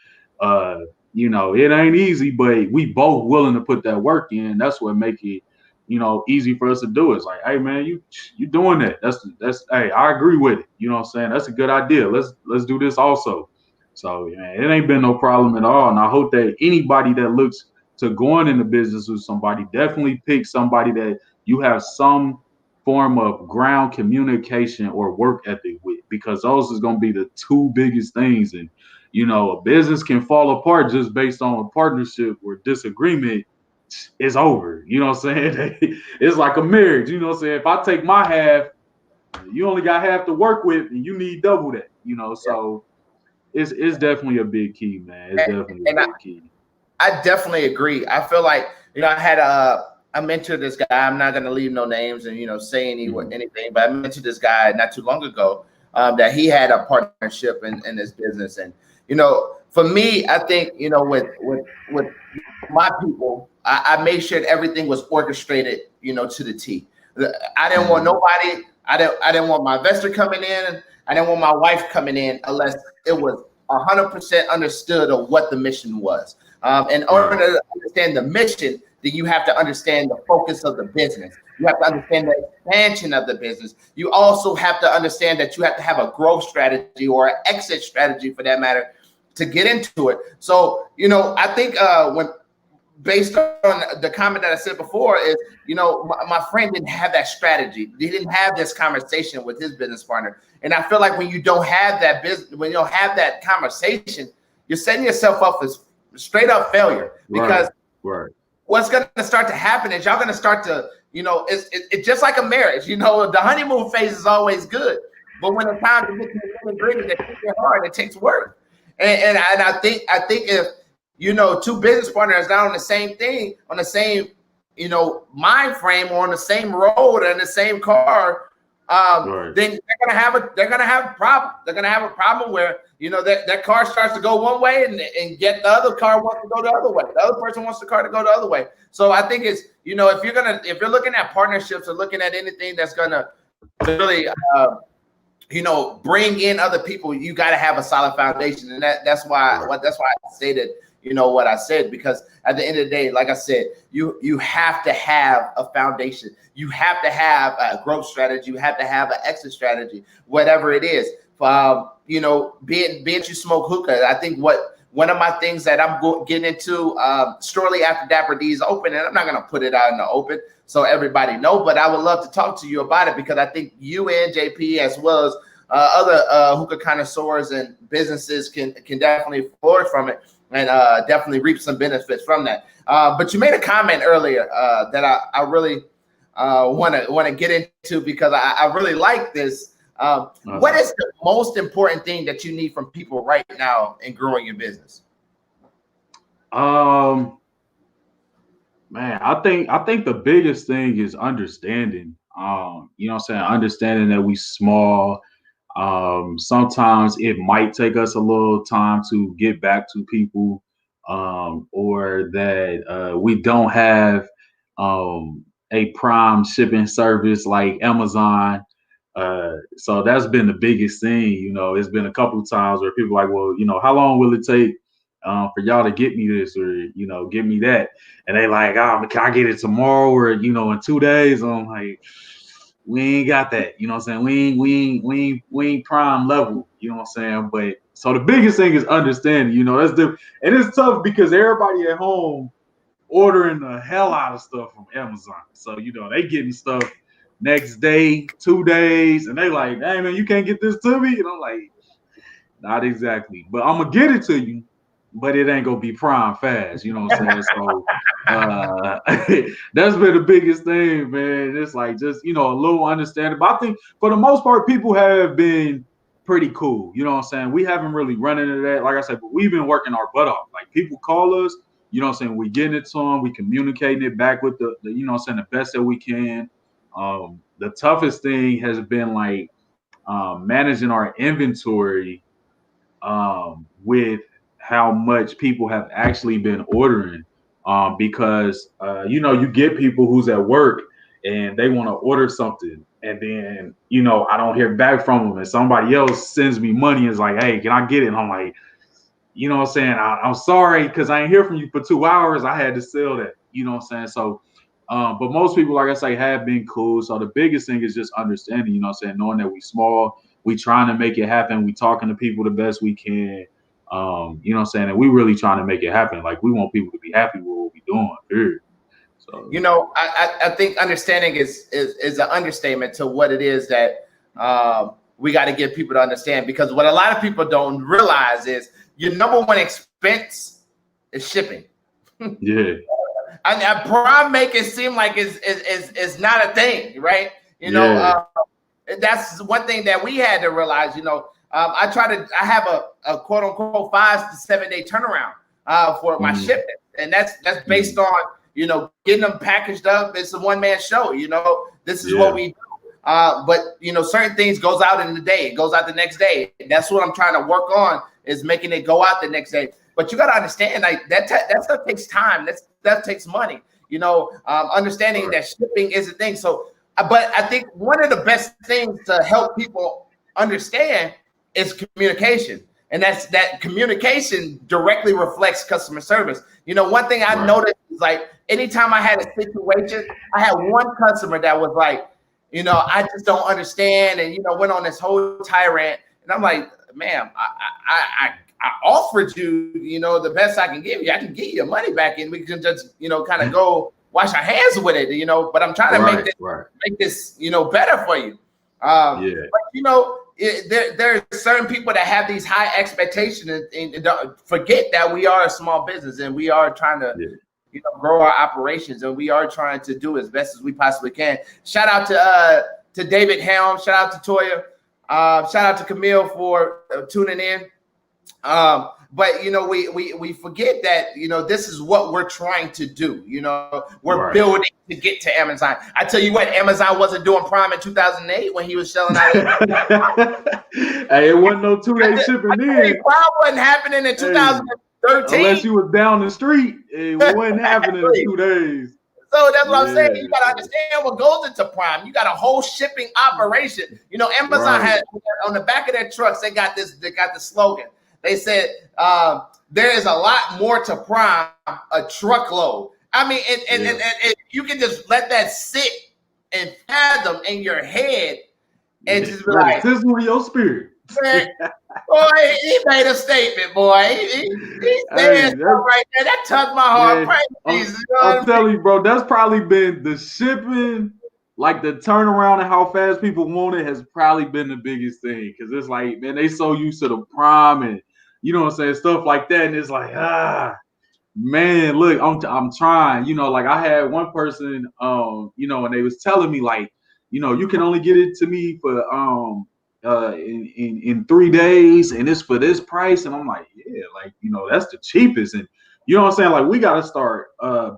you know, it ain't easy, but we both willing to put that work in. That's what make it, you know, easy for us to do. It's like, hey man, you doing that. That's hey, I agree with it. You know what I'm saying? That's a good idea. Let's do this also. So man, it ain't been no problem at all. And I hope that anybody that looks to going into business with somebody, definitely pick somebody that you have some form of ground communication or work ethic with, because those is going to be the 2 biggest things. And, you know, a business can fall apart just based on a partnership or disagreement. It's over. You know what I'm saying? It's like a marriage. You know what I'm saying? If I take my half, you only got half to work with, and you need double that. You know, so it's definitely a big key, man. It's definitely a big key. I definitely agree. I feel like, you know, I mentored this guy. I'm not going to leave no names and, you know, say anything, but I mentored this guy not too long ago that he had a partnership in this business. And, you know, for me, I think, you know, with my people, I made sure that everything was orchestrated, you know, to the T. I didn't want nobody. I didn't want my investor coming in. I didn't want my wife coming in unless it was 100% understood of what the mission was. In order to understand the mission, then you have to understand the focus of the business. You have to understand the expansion of the business. You also have to understand that you have to have a growth strategy or an exit strategy, for that matter, to get into it. So, you know, I think based on the comment that I said before is, you know, my friend didn't have that strategy. He didn't have this conversation with his business partner. And I feel like when you don't have that when you don't have that conversation, you're setting yourself up as straight up failure, because what's going to start to happen is y'all going to start to, you know, it's just like a marriage. You know, the honeymoon phase is always good, but when it's time to get to the nitty-gritty, it takes hard, it takes work. And I think if, you know, 2 business partners not on the same thing, on the same, you know, mind frame, or on the same road and the same car, then they're gonna have a problem. They're gonna have a problem where, you know, that car starts to go one way and get the other car wants to go the other way. The other person wants the car to go the other way. So I think it's, you know, if you're looking at partnerships or looking at anything that's gonna really you know, bring in other people, you got to have a solid foundation. And that's why I stated, you know, what I said, because at the end of the day, like I said, you have to have a foundation. You have to have a growth strategy. You have to have an exit strategy, whatever it is. You know, being you smoke hookah, I think one of my things that I'm getting into shortly after Dapper D's open, and I'm not going to put it out in the open so everybody know, but I would love to talk to you about it, because I think you and JP, as well as other hookah connoisseurs and businesses can definitely flourish from it and definitely reap some benefits from that. But you made a comment earlier that I really want to get into because I really like this. What is the most important thing that you need from people right now in growing your business? Man, I think the biggest thing is understanding. You know what I'm saying? Understanding that we small. Sometimes it might take us a little time to get back to people, or that we don't have a prime shipping service like Amazon. So that's been the biggest thing. You know, it's been a couple of times where people are like, well, you know, how long will it take for y'all to get me this or, you know, get me that? And they like, oh, can I get it tomorrow or, you know, in 2 days? I'm like, we ain't got that. You know what I'm saying? We ain't prime level. You know what I'm saying? But so the biggest thing is understanding, you know, and it's tough because everybody at home ordering the hell out of stuff from Amazon. So, you know, they getting stuff next day, 2 days, and they like, hey man, you can't get this to me. And I'm like, not exactly. But I'm gonna get it to you, but it ain't gonna be prime fast, you know what I'm saying? So that's been the biggest thing, man. It's like just, you know, a little understanding. But I think for the most part, people have been pretty cool. You know what I'm saying? We haven't really run into that. Like I said, but we've been working our butt off. Like people call us, you know what I'm saying? We getting it to them, we communicating it back with the you know what I'm saying, the best that we can. The toughest thing has been like managing our inventory with how much people have actually been ordering, because you know, you get people who's at work and they want to order something, and then, you know, I don't hear back from them, and somebody else sends me money and is like, hey, can I get it? And I'm like, you know what I'm saying, I'm sorry because I ain't hear from you for 2 hours. I had to sell that, you know what I'm saying? So but most people, like I say, have been cool. So the biggest thing is just understanding, you know what I'm saying, knowing that we small, we trying to make it happen. We talking to people the best we can, you know what I'm saying, and we really trying to make it happen. Like we want people to be happy with what we doing, period. So, you know, I think understanding is an understatement to what it is that we got to get people to understand, because what a lot of people don't realize is your number one expense is shipping. Yeah. And prime make it seem like it's not a thing, right? You know, that's one thing that we had to realize. You know, I have a quote unquote 5 to 7 day turnaround for my shipment, and that's based on, you know, getting them packaged up. It's a one man show. You know, this is what we do. But you know, certain things goes out in the day. It goes out the next day. That's what I'm trying to work on, is making it go out the next day. But you got to understand, like that stuff takes time. That takes money. You know, understanding that shipping is a thing. So, but I think one of the best things to help people understand is communication, and that communication directly reflects customer service. You know, one thing I noticed is like anytime I had a situation, I had one customer that was like, you know, I just don't understand, and you know, went on this whole tirade, and I'm like, ma'am, I offered you, you know, the best I can give you. I can get your money back, and we can just, you know, kind of go wash our hands with it, you know. But I'm trying to make this, you know, better for you. But you know, there are certain people that have these high expectations and don't forget that we are a small business, and we are trying to, you know, grow our operations, and we are trying to do as best as we possibly can. Shout out to David Helm. Shout out to Toya. Shout out to Camille for tuning in. But you know, we forget that, you know, this is what we're trying to do. You know, we're building to get to Amazon. I tell you what, Amazon wasn't doing Prime in 2008 when he was selling out. Hey, it wasn't no 2 day shipping then. Prime wasn't happening in 2013. Unless you was down the street, it wasn't happening in 2 days. So that's what I'm saying. You got to understand what goes into Prime. You got a whole shipping operation. You know, Amazon had on the back of their trucks, they got the slogan. They said, there is a lot more to Prime, a truckload. I mean, and you can just let that sit and fathom in your head and just be like, sizzle in your spirit. Man, boy, he made a statement, boy. He said right there. That touched my heart. I'm telling you, bro, that's probably been the shipping like the turnaround and how fast people want it has probably been the biggest thing. Cause it's like, man, they so used to the prime and you know what I'm saying, stuff like that. And it's like, man, look, I'm trying. You know, like I had one person, you know, and they was telling me like, you know, you can only get it to me for in 3 days, and it's for this price. And I'm like, yeah, like you know, that's the cheapest. And you know what I'm saying? Like we got to start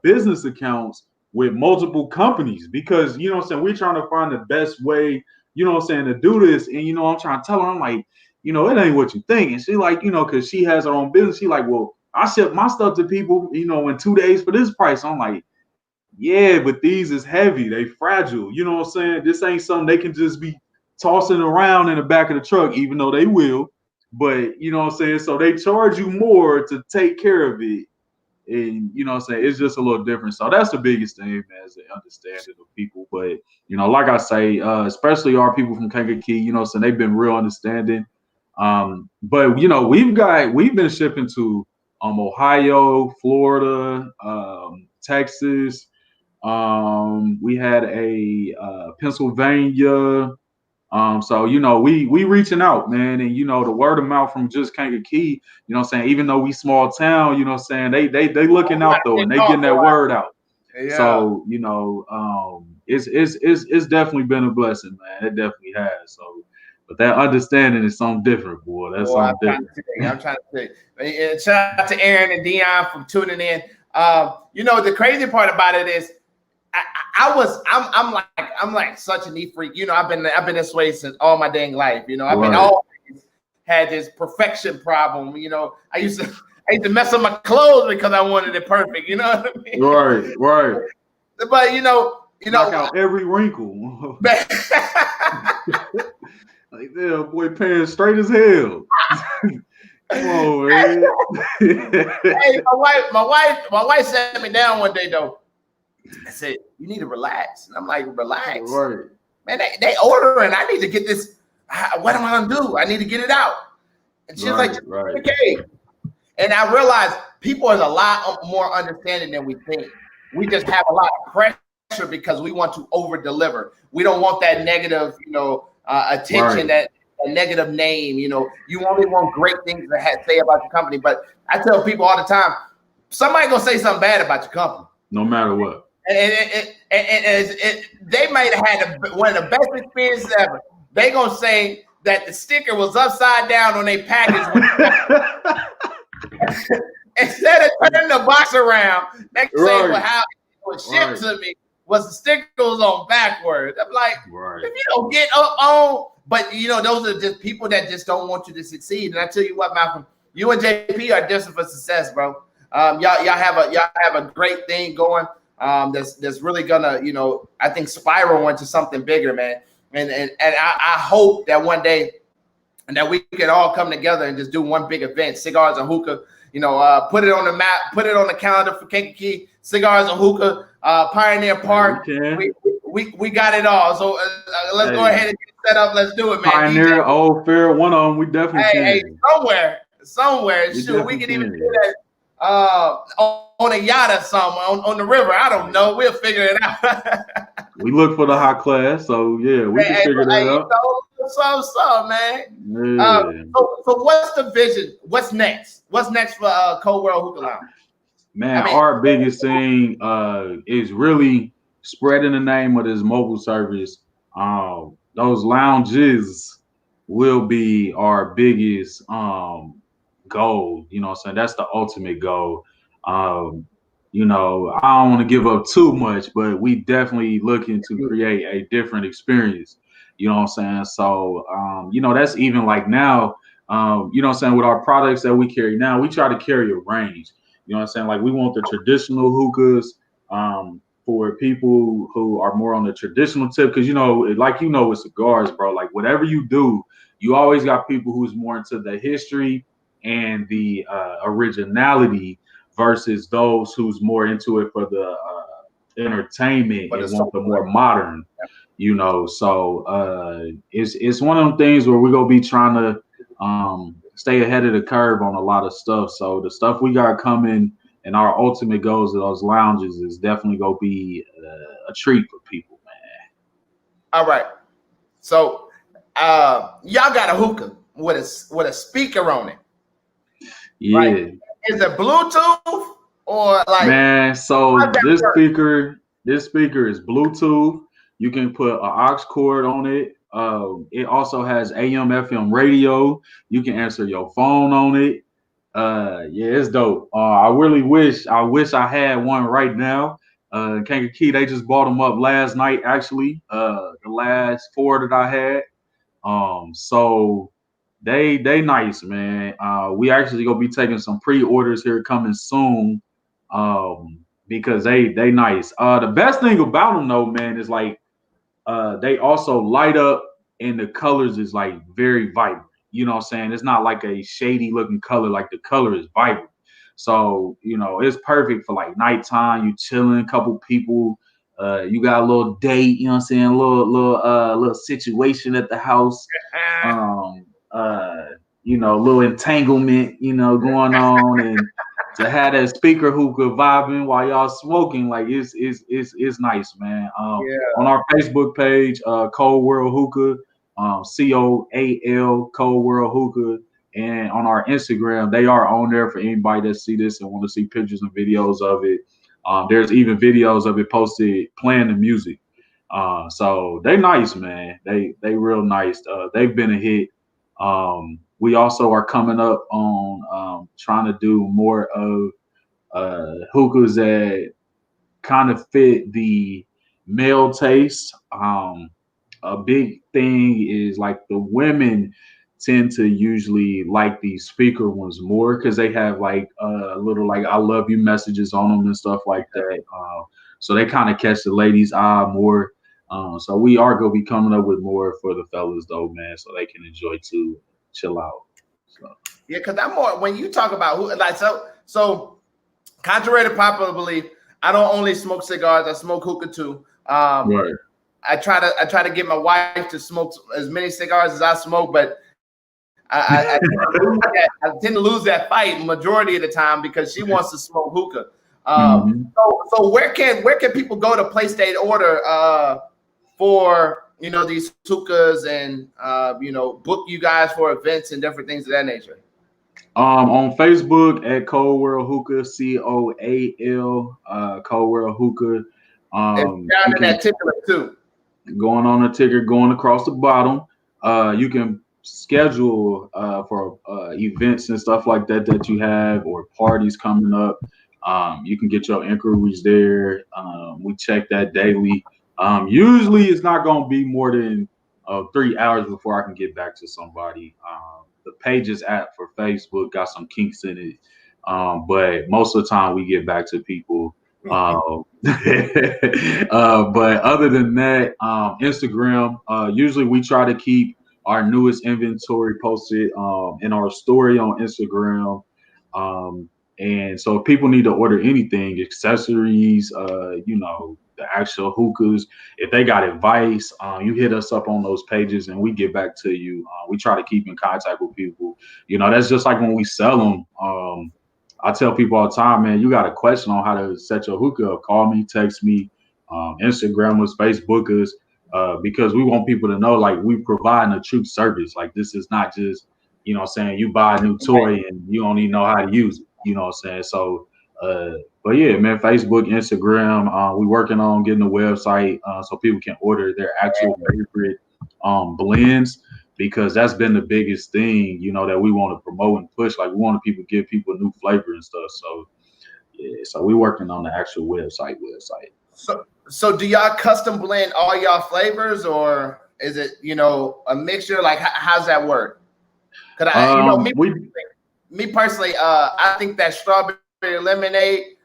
business accounts with multiple companies because you know what I'm saying. We're trying to find the best way, you know what I'm saying, to do this. And you know, I'm trying to tell her, I'm like, you know, it ain't what you think. And she like, you know, because she has her own business. She like, well, I ship my stuff to people, you know, in 2 days for this price. I'm like, yeah, but these is heavy. They fragile. You know what I'm saying? This ain't something they can just be tossing around in the back of the truck, even though they will. But you know what I'm saying? So they charge you more to take care of it. And you know what I'm saying? It's just a little different. So that's the biggest thing, man, is the understanding of people. But you know, like I say, especially our people from Kankakee, you know what I'm saying, they've been real understanding. But you know, we've been shipping to Ohio, Florida, Texas. We had a Pennsylvania. So you know, we reaching out, man, and you know, the word of mouth from just Kankakee, you know what I'm saying, even though we small town, you know what I'm saying, they looking out though, and they getting that word out. Yeah. So, you know, it's definitely been a blessing, man. It definitely has. So but that understanding is something different, boy. That's something different. I'm trying to say. And shout out to Aaron and Dion for tuning in. You know, the crazy part about it is I'm like such a neat freak. You know, I've been this way since all my dang life. You know, I've been always had this perfection problem. You know, I used to mess up my clothes because I wanted it perfect. You know what I mean? Right. But you know, knock out every wrinkle. Like, yeah, boy, pants straight as hell. Come on, man. Hey, my wife sat me down one day though. I said, "You need to relax," and I'm like, "Relax, right. Man. They ordering. I need to get this. What am I gonna do? I need to get it out." And she's like, "Okay." And I realized people is a lot more understanding than we think. We just have a lot of pressure because we want to over deliver. We don't want that negative, you know, attention, that negative name. You know, you only want great things to say about your company. But I tell people all the time, somebody gonna say something bad about your company, no matter what. And they might have had one of the best experiences ever. They gonna say that the sticker was upside down on their package. Instead of turning the box around, they can say, well, how it was shipped to me was the sticker was on backwards. I'm like, if you don't get up on, but you know, those are just people that just don't want you to succeed. And I tell you what, Malcolm, you and JP are destined for success, bro. Y'all have a great thing going. That's really gonna, you know, I think spiral into something bigger, man. And I hope that one day, and that we can all come together and just do one big event, Cigars and Hookah. You know, put it on the map, put it on the calendar for Kankakee, Cigars and Hookah, Pioneer Park. We got it all. So let's go ahead and get set up. Let's do it, man. Pioneer, Old Fair, one of them. We definitely can. Hey, somewhere. Shoot, we can even do that on a yacht or something, on the river. I don't know. We'll figure it out. We look for the high class, so yeah, we can figure that out. So, man. Yeah. So what's the vision? What's next? What's next for Coal World Hookah Lounge? Man, our biggest thing is really spreading the name of this mobile service. Those lounges will be our biggest goal. You know what I'm saying? That's the ultimate goal. You know, I don't want to give up too much, but we definitely looking to create a different experience. You know what I'm saying? So, you know, that's even like now, you know what I'm saying, with our products that we carry now, we try to carry a range. You know what I'm saying? Like we want the traditional hookahs for people who are more on the traditional tip. Because, you know, like, you know, with cigars, bro, like whatever you do, you always got people who's more into the history and the originality versus those who's more into it for the entertainment and want the more modern. You know, so it's one of them things where we're gonna be trying to stay ahead of the curve on a lot of stuff. So the stuff we got coming and our ultimate goals of those lounges is definitely gonna be a treat for people, man. All right. So y'all got a hookah with a speaker on it. Yeah. Right? Is it Bluetooth or like, man, so how's that this work? speaker is Bluetooth. You can put an aux cord on it. It also has AM FM radio. You can answer your phone on it. Yeah, it's dope. I really wish I had one right now. Kankakee, they just bought them up last night, actually. The last 4 that I had. So they nice, man. We actually gonna be taking some pre-orders here coming soon. Because they nice. The best thing about them though, man, is like they also light up and the colors is like very vibrant. You know what I'm saying? It's not like a shady looking color, like the color is vibrant. So, it's perfect for like nighttime, you chilling, couple people, you got a little date, you know what I'm saying, a little situation at the house. Um little entanglement, going on, and to have that speaker hookah vibing while y'all smoking, like it's nice, man. On our Facebook page, Coal World Hookah, COAL, Coal World Hookah, and on our Instagram, they are on there for anybody that see this and want to see pictures and videos of it. There's even videos of it posted playing the music. So they nice, man. They real nice. They've been a hit. We also are coming up on trying to do more of hookahs that kind of fit the male taste. A big thing is like the women tend to usually like these speaker ones more because they have like little like I love you messages on them and stuff like that. So they kind of catch the ladies' eye more. So we are gonna be coming up with more for the fellas though, man, so they can enjoy too, chill out. So. Yeah, because I'm more when you talk about who like so contrary to popular belief, I don't only smoke cigars, I smoke hookah too. Right. I try to get my wife to smoke as many cigars as I smoke, but I tend to lose that fight majority of the time because she wants to smoke hookah. So where can people go to place their order for these hookahs and book you guys for events and different things of that nature? On Facebook at Coal World Hookah, COAL, Coal World Hookah. Down in that ticket too. Going on a ticket, going across the bottom. You can schedule for events and stuff like that you have or parties coming up. You can get your inquiries there. We check that daily. Usually it's not going to be more than 3 hours before I can get back to somebody. The Pages app for Facebook got some kinks in it. But most of the time we get back to people. But other than that, Instagram, usually we try to keep our newest inventory posted in our story on Instagram. And so if people need to order anything, accessories, the actual hookahs, if they got advice, you hit us up on those pages and we get back to you. We try to keep in contact with people. That's just like when we sell them. I tell people all the time, man, you got a question on how to set your hookah up, call me, text me, Instagram us, Facebook us, because we want people to know, like, we provide a true service. Like, this is not just, you buy a new toy and you don't even know how to use it. You know what I'm saying? So, but yeah, man, Facebook, Instagram, we working on getting a website so people can order their actual favorite blends, because that's been the biggest thing, that we want to promote and push. Like, we want people to give people new flavor and stuff. So, yeah, so we working on the actual website. So do y'all custom blend all y'all flavors, or is it, a mixture? Like, how's that work? Because me personally, I think that strawberry lemonade,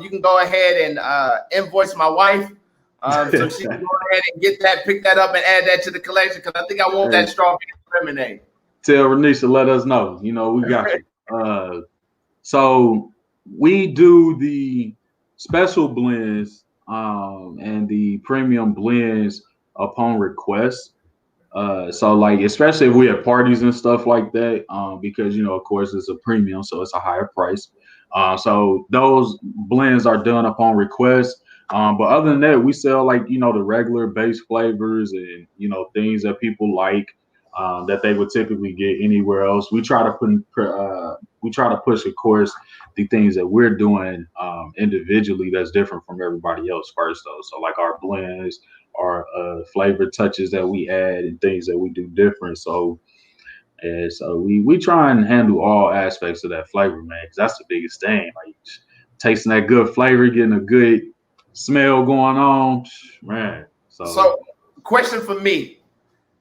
you can go ahead and invoice my wife, so she can go ahead and pick that up and add that to the collection, because I think I want that strawberry lemonade. Tell Renisha, let us know. We got you. So we do the special blends and the premium blends upon request. So like, especially if we have parties and stuff like that, because of course it's a premium, so it's a higher price. So those blends are done upon request. But other than that, we sell like, you know, the regular base flavors and, you know, things that people like that they would typically get anywhere else. We try to push, of course, the things that we're doing individually that's different from everybody else first, though. So like our blends, our flavor touches that we add and things that we do different. So we try and handle all aspects of that flavor, man, because that's the biggest thing. Like tasting that good flavor, getting a good smell going on, man. So question for me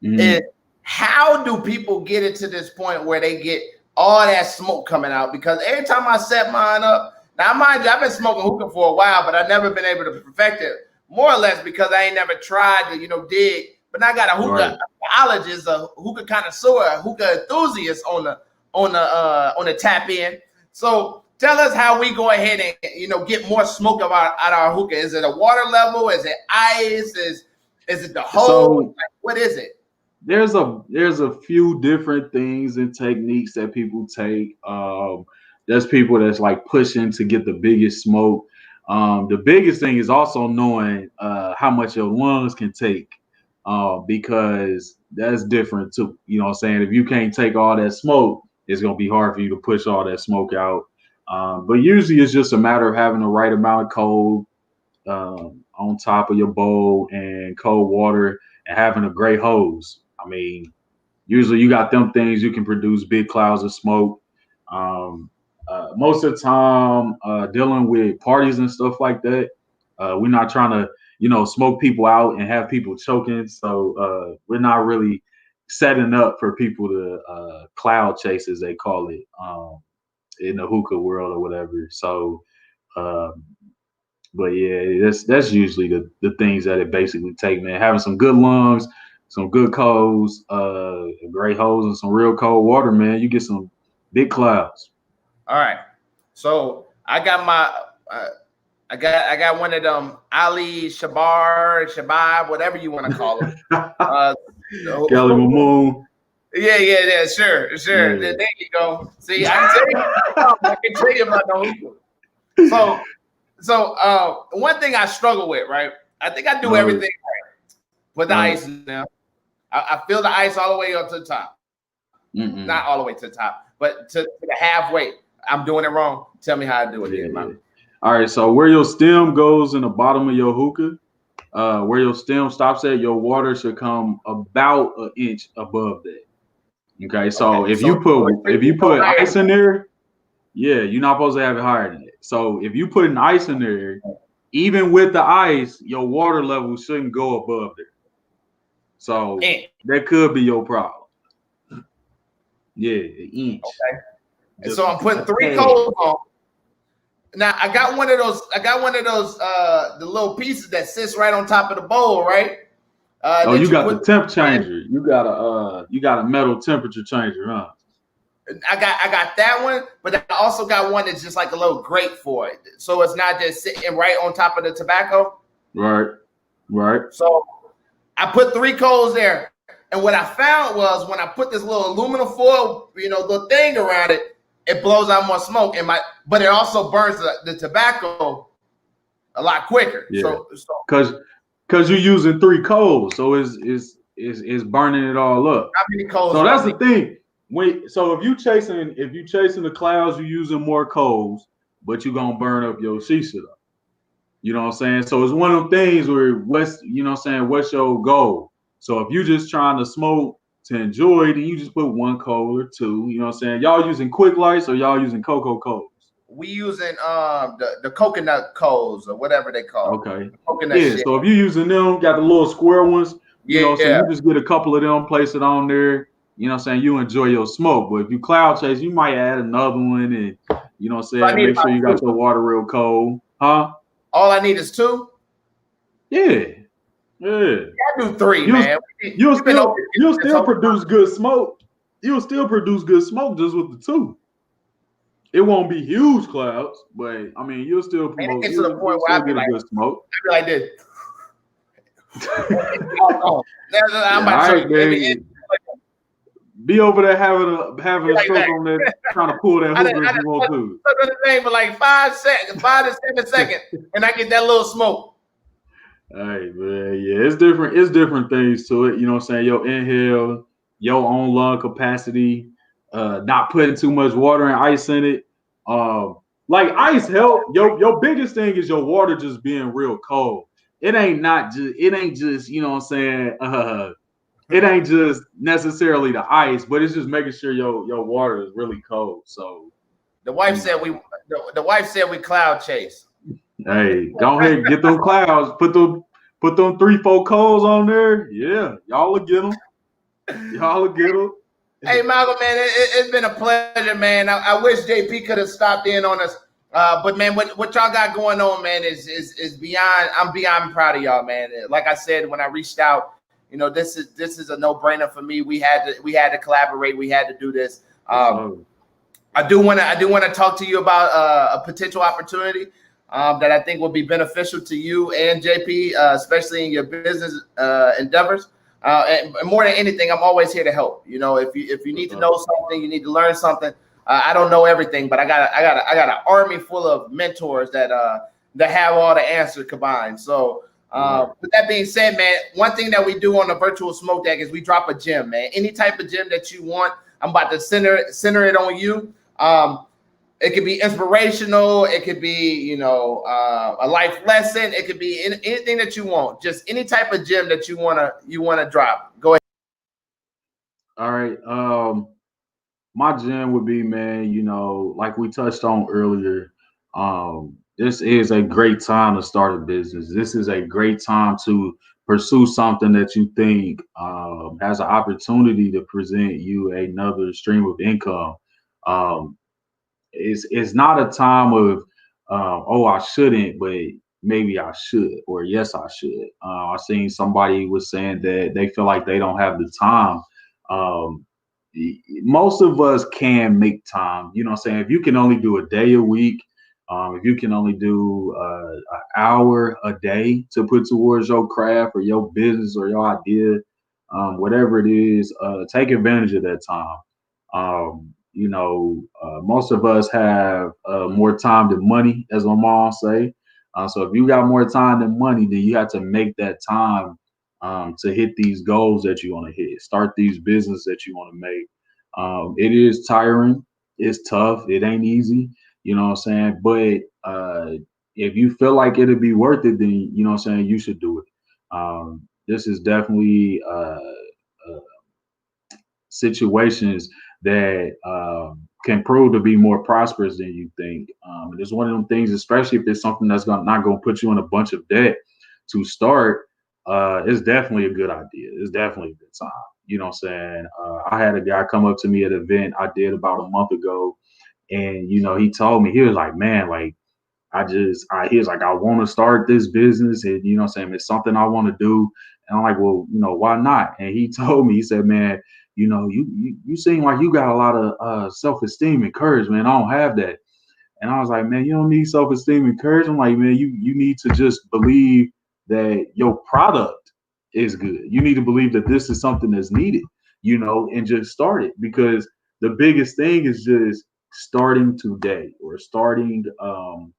is, how do people get it to this point where they get all that smoke coming out? Because every time I set mine up, now mind you, I've been smoking hookah for a while, but I've never been able to perfect it, more or less because I ain't never tried to, you know, dig. But I got a hookah biologist, a hookah connoisseur, a hookah enthusiast on the tap in. So tell us how we go ahead and, you know, get more smoke out our hookah. Is it a water level? Is it ice? Is it the hose? So, like, what is it? There's a few different things and techniques that people take. There's people that's like pushing to get the biggest smoke. The biggest thing is also knowing how much your lungs can take, because that's different too. You know what I'm saying? If you can't take all that smoke, it's gonna be hard for you to push all that smoke out. But usually it's just a matter of having the right amount of cold on top of your bowl and cold water and having a great hose. I mean, usually you got them things you can produce big clouds of smoke. Most of the time, dealing with parties and stuff like that, we're not trying to, you know, smoke people out and have people choking. So we're not really setting up for people to cloud chase, as they call it, in the hookah world or whatever. So, but yeah, that's usually the things that it basically take, man. Having some good lungs, some good coals, a great hose, and some real cold water, man. You get some big clouds. All right. So I got my I got one of them Ali Shabab, whatever you want to call them. Kelly Mamoon. Yeah, sure. Yeah. There you go. See, I can tell you about the hookah. So one thing I struggle with, right? I think I do everything right. Put the ice in there. I fill the ice all the way up to the top. Not all the way to the top, but to the halfway. I'm doing it wrong. Tell me how I do it. Yeah. All right, so where your stem goes in the bottom of your hookah, where your stem stops at, your water should come about an inch above that. Okay, so if you put ice in there, yeah, you're not supposed to have it higher than that. So if you put an ice in there, even with the ice, your water level shouldn't go above there. So that could be your problem. Yeah, an inch. Okay. And so I'm putting 3 coals on. Now I got one of those. The little pieces that sits right on top of the bowl, right? You got the temp changer. You got a metal temperature changer, huh? I got that one, but I also got one that's just like a little grate for it, so it's not just sitting right on top of the tobacco. Right. So I put 3 coals there, and what I found was when I put this little aluminum foil, the thing around it, it blows out more smoke, but it also burns the tobacco a lot quicker. Yeah. So because you're using 3 coals, so it's burning it all up. How many coals? So that's the thing. So if you chasing the clouds, you're using more coals, but you're gonna burn up your shisha though. You know what I'm saying? So it's one of them things where what's your goal? So if you're just trying to smoke to enjoy, then you just put 1 coal or 2. You know what I'm saying? Y'all using quick lights or y'all using cocoa coals? We using the coconut coals or whatever they call. Okay. Coconut shit. So if you're using them, got the little square ones. So you just get a couple of them, place it on there. You know what I'm saying? You enjoy your smoke. But if you cloud chase, you might add another one, and you know what I'm saying? Make sure you got your water real cold. Huh? All I need is 2? Yeah. I do 3, man. You'll still produce good smoke. You'll still produce good smoke just with the 2. It won't be huge clouds, but I mean, you'll still promote. Get to the point where I be like, good smoke. I be like this. I'm about to show you. Be over there having a stroke on that, trying to pull that hookah if you want to. For like 5 to 7 seconds, and I get that little smoke. Hey man, yeah, it's different. It's different things to it. You know what I'm saying? Your inhale, your own lung capacity, not putting too much water and ice in it. Like ice help. Your biggest thing is your water just being real cold. It ain't just, you know what I'm saying? It ain't just necessarily the ice, but it's just making sure your water is really cold. So The wife you said know, the wife said we cloud chase. hey, go ahead, get them clouds, put them 3-4 coals on there. Yeah, y'all will get them. Y'all will get them. Hey, Malcolm, man, it's been a pleasure, man. I wish JP could have stopped in on us. But man, what y'all got going on, man, is beyond. I'm beyond proud of y'all, man. Like I said, when I reached out, you know, this is a no brainer for me. We had to collaborate. We had to do this. I do want to talk to you about a potential opportunity that I think will be beneficial to you and JP, especially in your business endeavors. And more than anything, I'm always here to help. You know, if you need to know something, you need to learn something. I don't know everything, but I got an army full of mentors that have all the answers combined. So with that being said, man, one thing that we do on the virtual smoke deck is we drop a gem, man. Any type of gem that you want, I'm about to center it on you. It could be inspirational. It could be, you know, a life lesson. It could be anything that you want. Just any type of gem that you wanna drop. Go ahead. All right. My gem would be, man, you know, like we touched on earlier, this is a great time to start a business. This is a great time to pursue something that you think has an opportunity to present you another stream of income. Um, it's not a time of oh, I shouldn't, but maybe I should, or yes I should. I seen somebody was saying that they feel like they don't have the time. um, Most of us can make time, you know what I'm saying? If you can only do a day a week, if you can only do an hour a day to put towards your craft or your business or your idea, whatever it is, take advantage of that time. Most of us have more time than money, as my mom say. So if you got more time than money, then you have to make that time to hit these goals that you want to hit, start these business that you want to make. It is tiring, it's tough, it ain't easy, you know what I'm saying? But if you feel like it'll be worth it, then you know what I'm saying, you should do it. This is definitely situations that can prove to be more prosperous than you think. And it's one of them things, especially if it's something that's not going to put you in a bunch of debt to start. It's definitely a good idea. It's definitely a good time. You know what I'm saying? I had a guy come up to me at an event I did about a month ago, and you know, he told me, he was like, "Man, like he was like, I want to start this business, and you know what I'm saying, it's something I want to do." And I'm like, well, you know, why not? And he told me, he said, man, you know, you seem like you got a lot of self-esteem and courage, man. I don't have that. And I was like, man, you don't need self-esteem and courage. I'm like, man, you need to just believe that your product is good. You need to believe that this is something that's needed, you know, and just start it. Because the biggest thing is just starting today or starting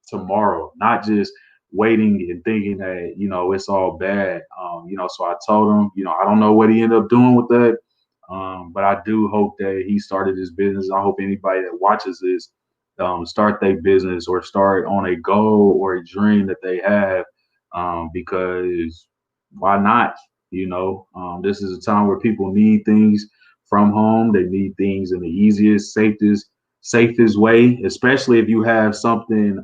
tomorrow, not just waiting and thinking that, you know, it's all bad. So I told him, you know, I don't know what he ended up doing with that. But I do hope that he started his business. I hope anybody that watches this start their business or start on a goal or a dream that they have, because why not? This is a time where people need things from home. They need things in the easiest, safest way, especially if you have something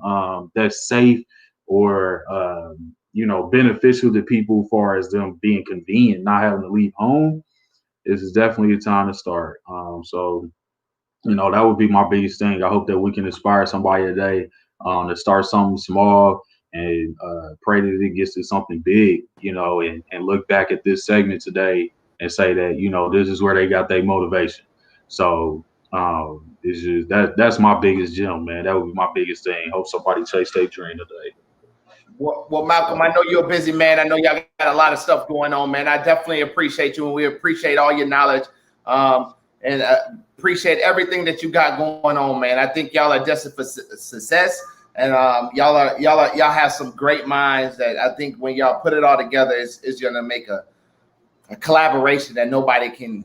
that's safe or beneficial to people, as far as them being convenient, not having to leave home. This is definitely a time to start. That would be my biggest thing. I hope that we can inspire somebody today to start something small and pray that it gets to something big, and look back at this segment today and say that, this is where they got their motivation. So it's just that's my biggest gem, man. That would be my biggest thing. Hope somebody chase their dream today. Well, Malcolm, I know you're a busy man. I know y'all got a lot of stuff going on, man. I definitely appreciate you, and we appreciate all your knowledge, and appreciate everything that you got going on, man. I think y'all are destined for success. And y'all have some great minds that I think when y'all put it all together, it's gonna make a collaboration that nobody can,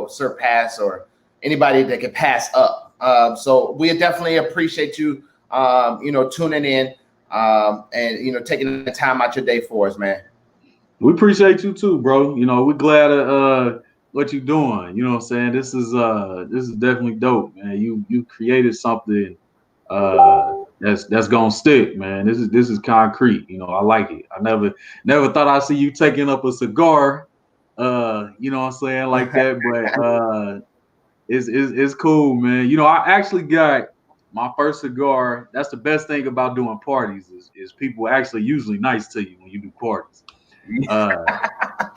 surpass, or anybody that can pass up. So we definitely appreciate you, tuning in, and taking the time out your day for us, man. We appreciate you too, bro. We're glad of what you're doing. You know what I'm saying? This is definitely dope, man. You created something that's gonna stick, man. This is concrete. I like it. I never thought I'd see you taking up a cigar, you know what I'm saying, like that. But it's cool, man. I actually got my first cigar. That's the best thing about doing parties is people actually usually nice to you when you do parties.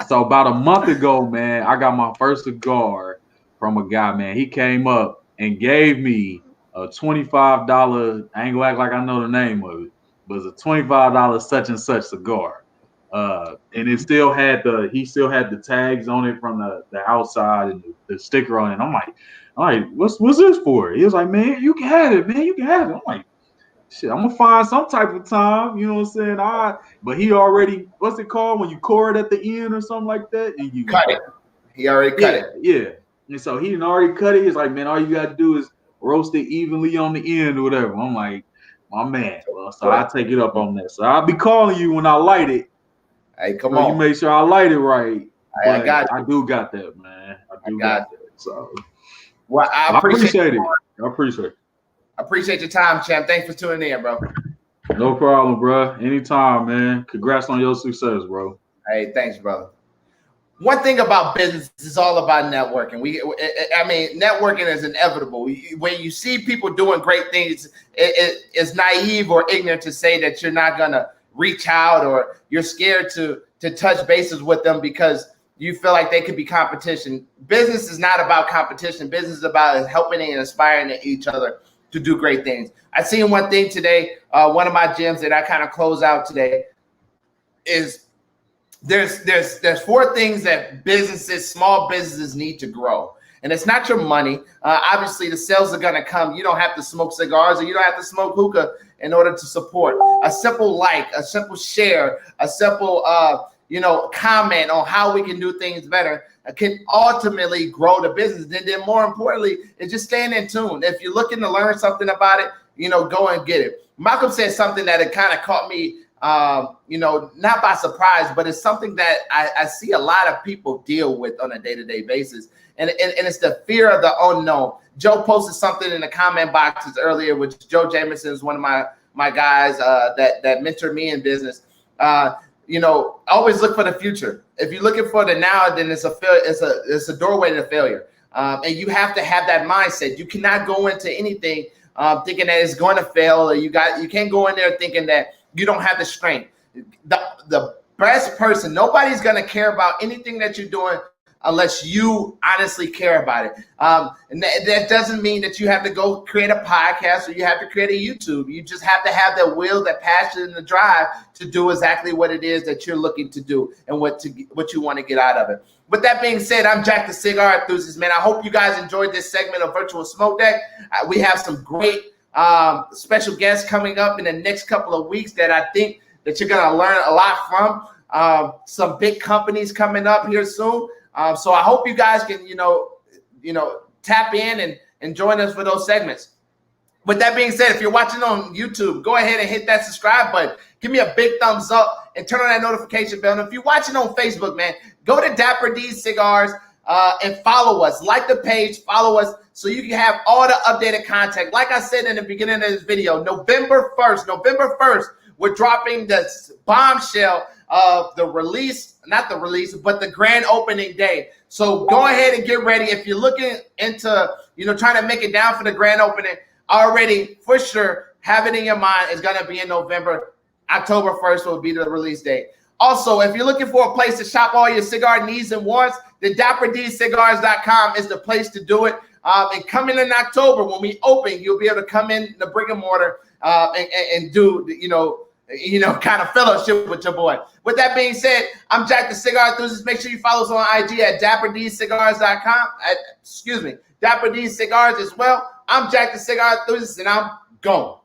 So about a month ago, man, I got my first cigar from a guy, man. He came up and gave me a $25. I ain't gonna act like I know the name of it, but it's a $25 such and such cigar. And it still had the tags on it from the outside and the sticker on it. I'm like, what's this for? He was like, man, you can have it, man. You can have it. I'm like, shit, I'm gonna find some type of time, you know what I'm saying? But he already, what's it called when you core it at the end or something like that? And you cut it. He already cut it. Yeah. And so he didn't already cut it. He's like, man, all you gotta do is roast it evenly on the end or whatever. I'm like, my man. Well, so I take it up on that. So I'll be calling you when I light it. Hey, come on. You make sure I light it right. I got you. I do got that, man. I got that. So well, I appreciate it. I appreciate it. I appreciate your time, champ. Thanks for tuning in, bro. No problem, bro. Anytime, man. Congrats on your success, bro. Hey, thanks, brother. One thing about business is all about networking. Networking is inevitable. When you see people doing great things, it's naive or ignorant to say that you're not gonna reach out or you're scared to touch bases with them because you feel like they could be competition. Business is not about competition. Business is about helping and inspiring each other to do great things. I seen one thing today. One of my gyms that I kind of close out today is there's 4 things that small businesses need to grow. And it's not your money. Obviously, the sales are going to come. You don't have to smoke cigars or you don't have to smoke hookah in order to support. A simple like, a simple share, a simple comment on how we can do things better can ultimately grow the business. And then more importantly, is just staying in tune. If you're looking to learn something about it, go and get it. Malcolm said something that it kind of caught me, not by surprise, but it's something that I see a lot of people deal with on a day-to-day basis. And it's the fear of the unknown. Joe posted something in the comment boxes earlier, which Joe Jameson is one of my guys that mentored me in business. Always look for the future. If you're looking for the now, then it's a doorway to failure. And you have to have that mindset. You cannot go into anything thinking that it's going to fail, or you can't go in there thinking that you don't have the strength. The best person, nobody's going to care about anything that you're doing unless you honestly care about it. And that doesn't mean that you have to go create a podcast or you have to create a YouTube. You just have to have that will, that passion, and the drive to do exactly what it is that you're looking to do and what you want to get out of it. With that being said, I'm Jack the Cigar Enthusiast, man. I hope you guys enjoyed this segment of Virtual Smoke Deck. We have some great special guests coming up in the next couple of weeks that I think that you're going to learn a lot from. Some big companies coming up here soon. So I hope you guys can, tap in and join us for those segments. With that being said, if you're watching on YouTube, go ahead and hit that subscribe button. Give me a big thumbs up and turn on that notification bell. And if you're watching on Facebook, man, go to Dapper D Cigars and follow us. Like the page, follow us so you can have all the updated content. Like I said in the beginning of this video, November 1st, we're dropping the bombshell of the release, not the release, but the grand opening day. So go ahead and get ready. If you're looking into, trying to make it down for the grand opening, already for sure, have it in your mind. It's going to be in November. October 1st will be the release date. Also, if you're looking for a place to shop all your cigar needs and wants, the DapperDCigars.com is the place to do it. And coming in October, when we open, you'll be able to come in the brick and mortar and do, kind of fellowship with your boy. With that being said, I'm Jack the Cigar Enthusiast. Make sure you follow us on IG at DapperDCigars.com. Dapper D Cigars as well. I'm Jack the Cigar Enthusiast, and I'm going.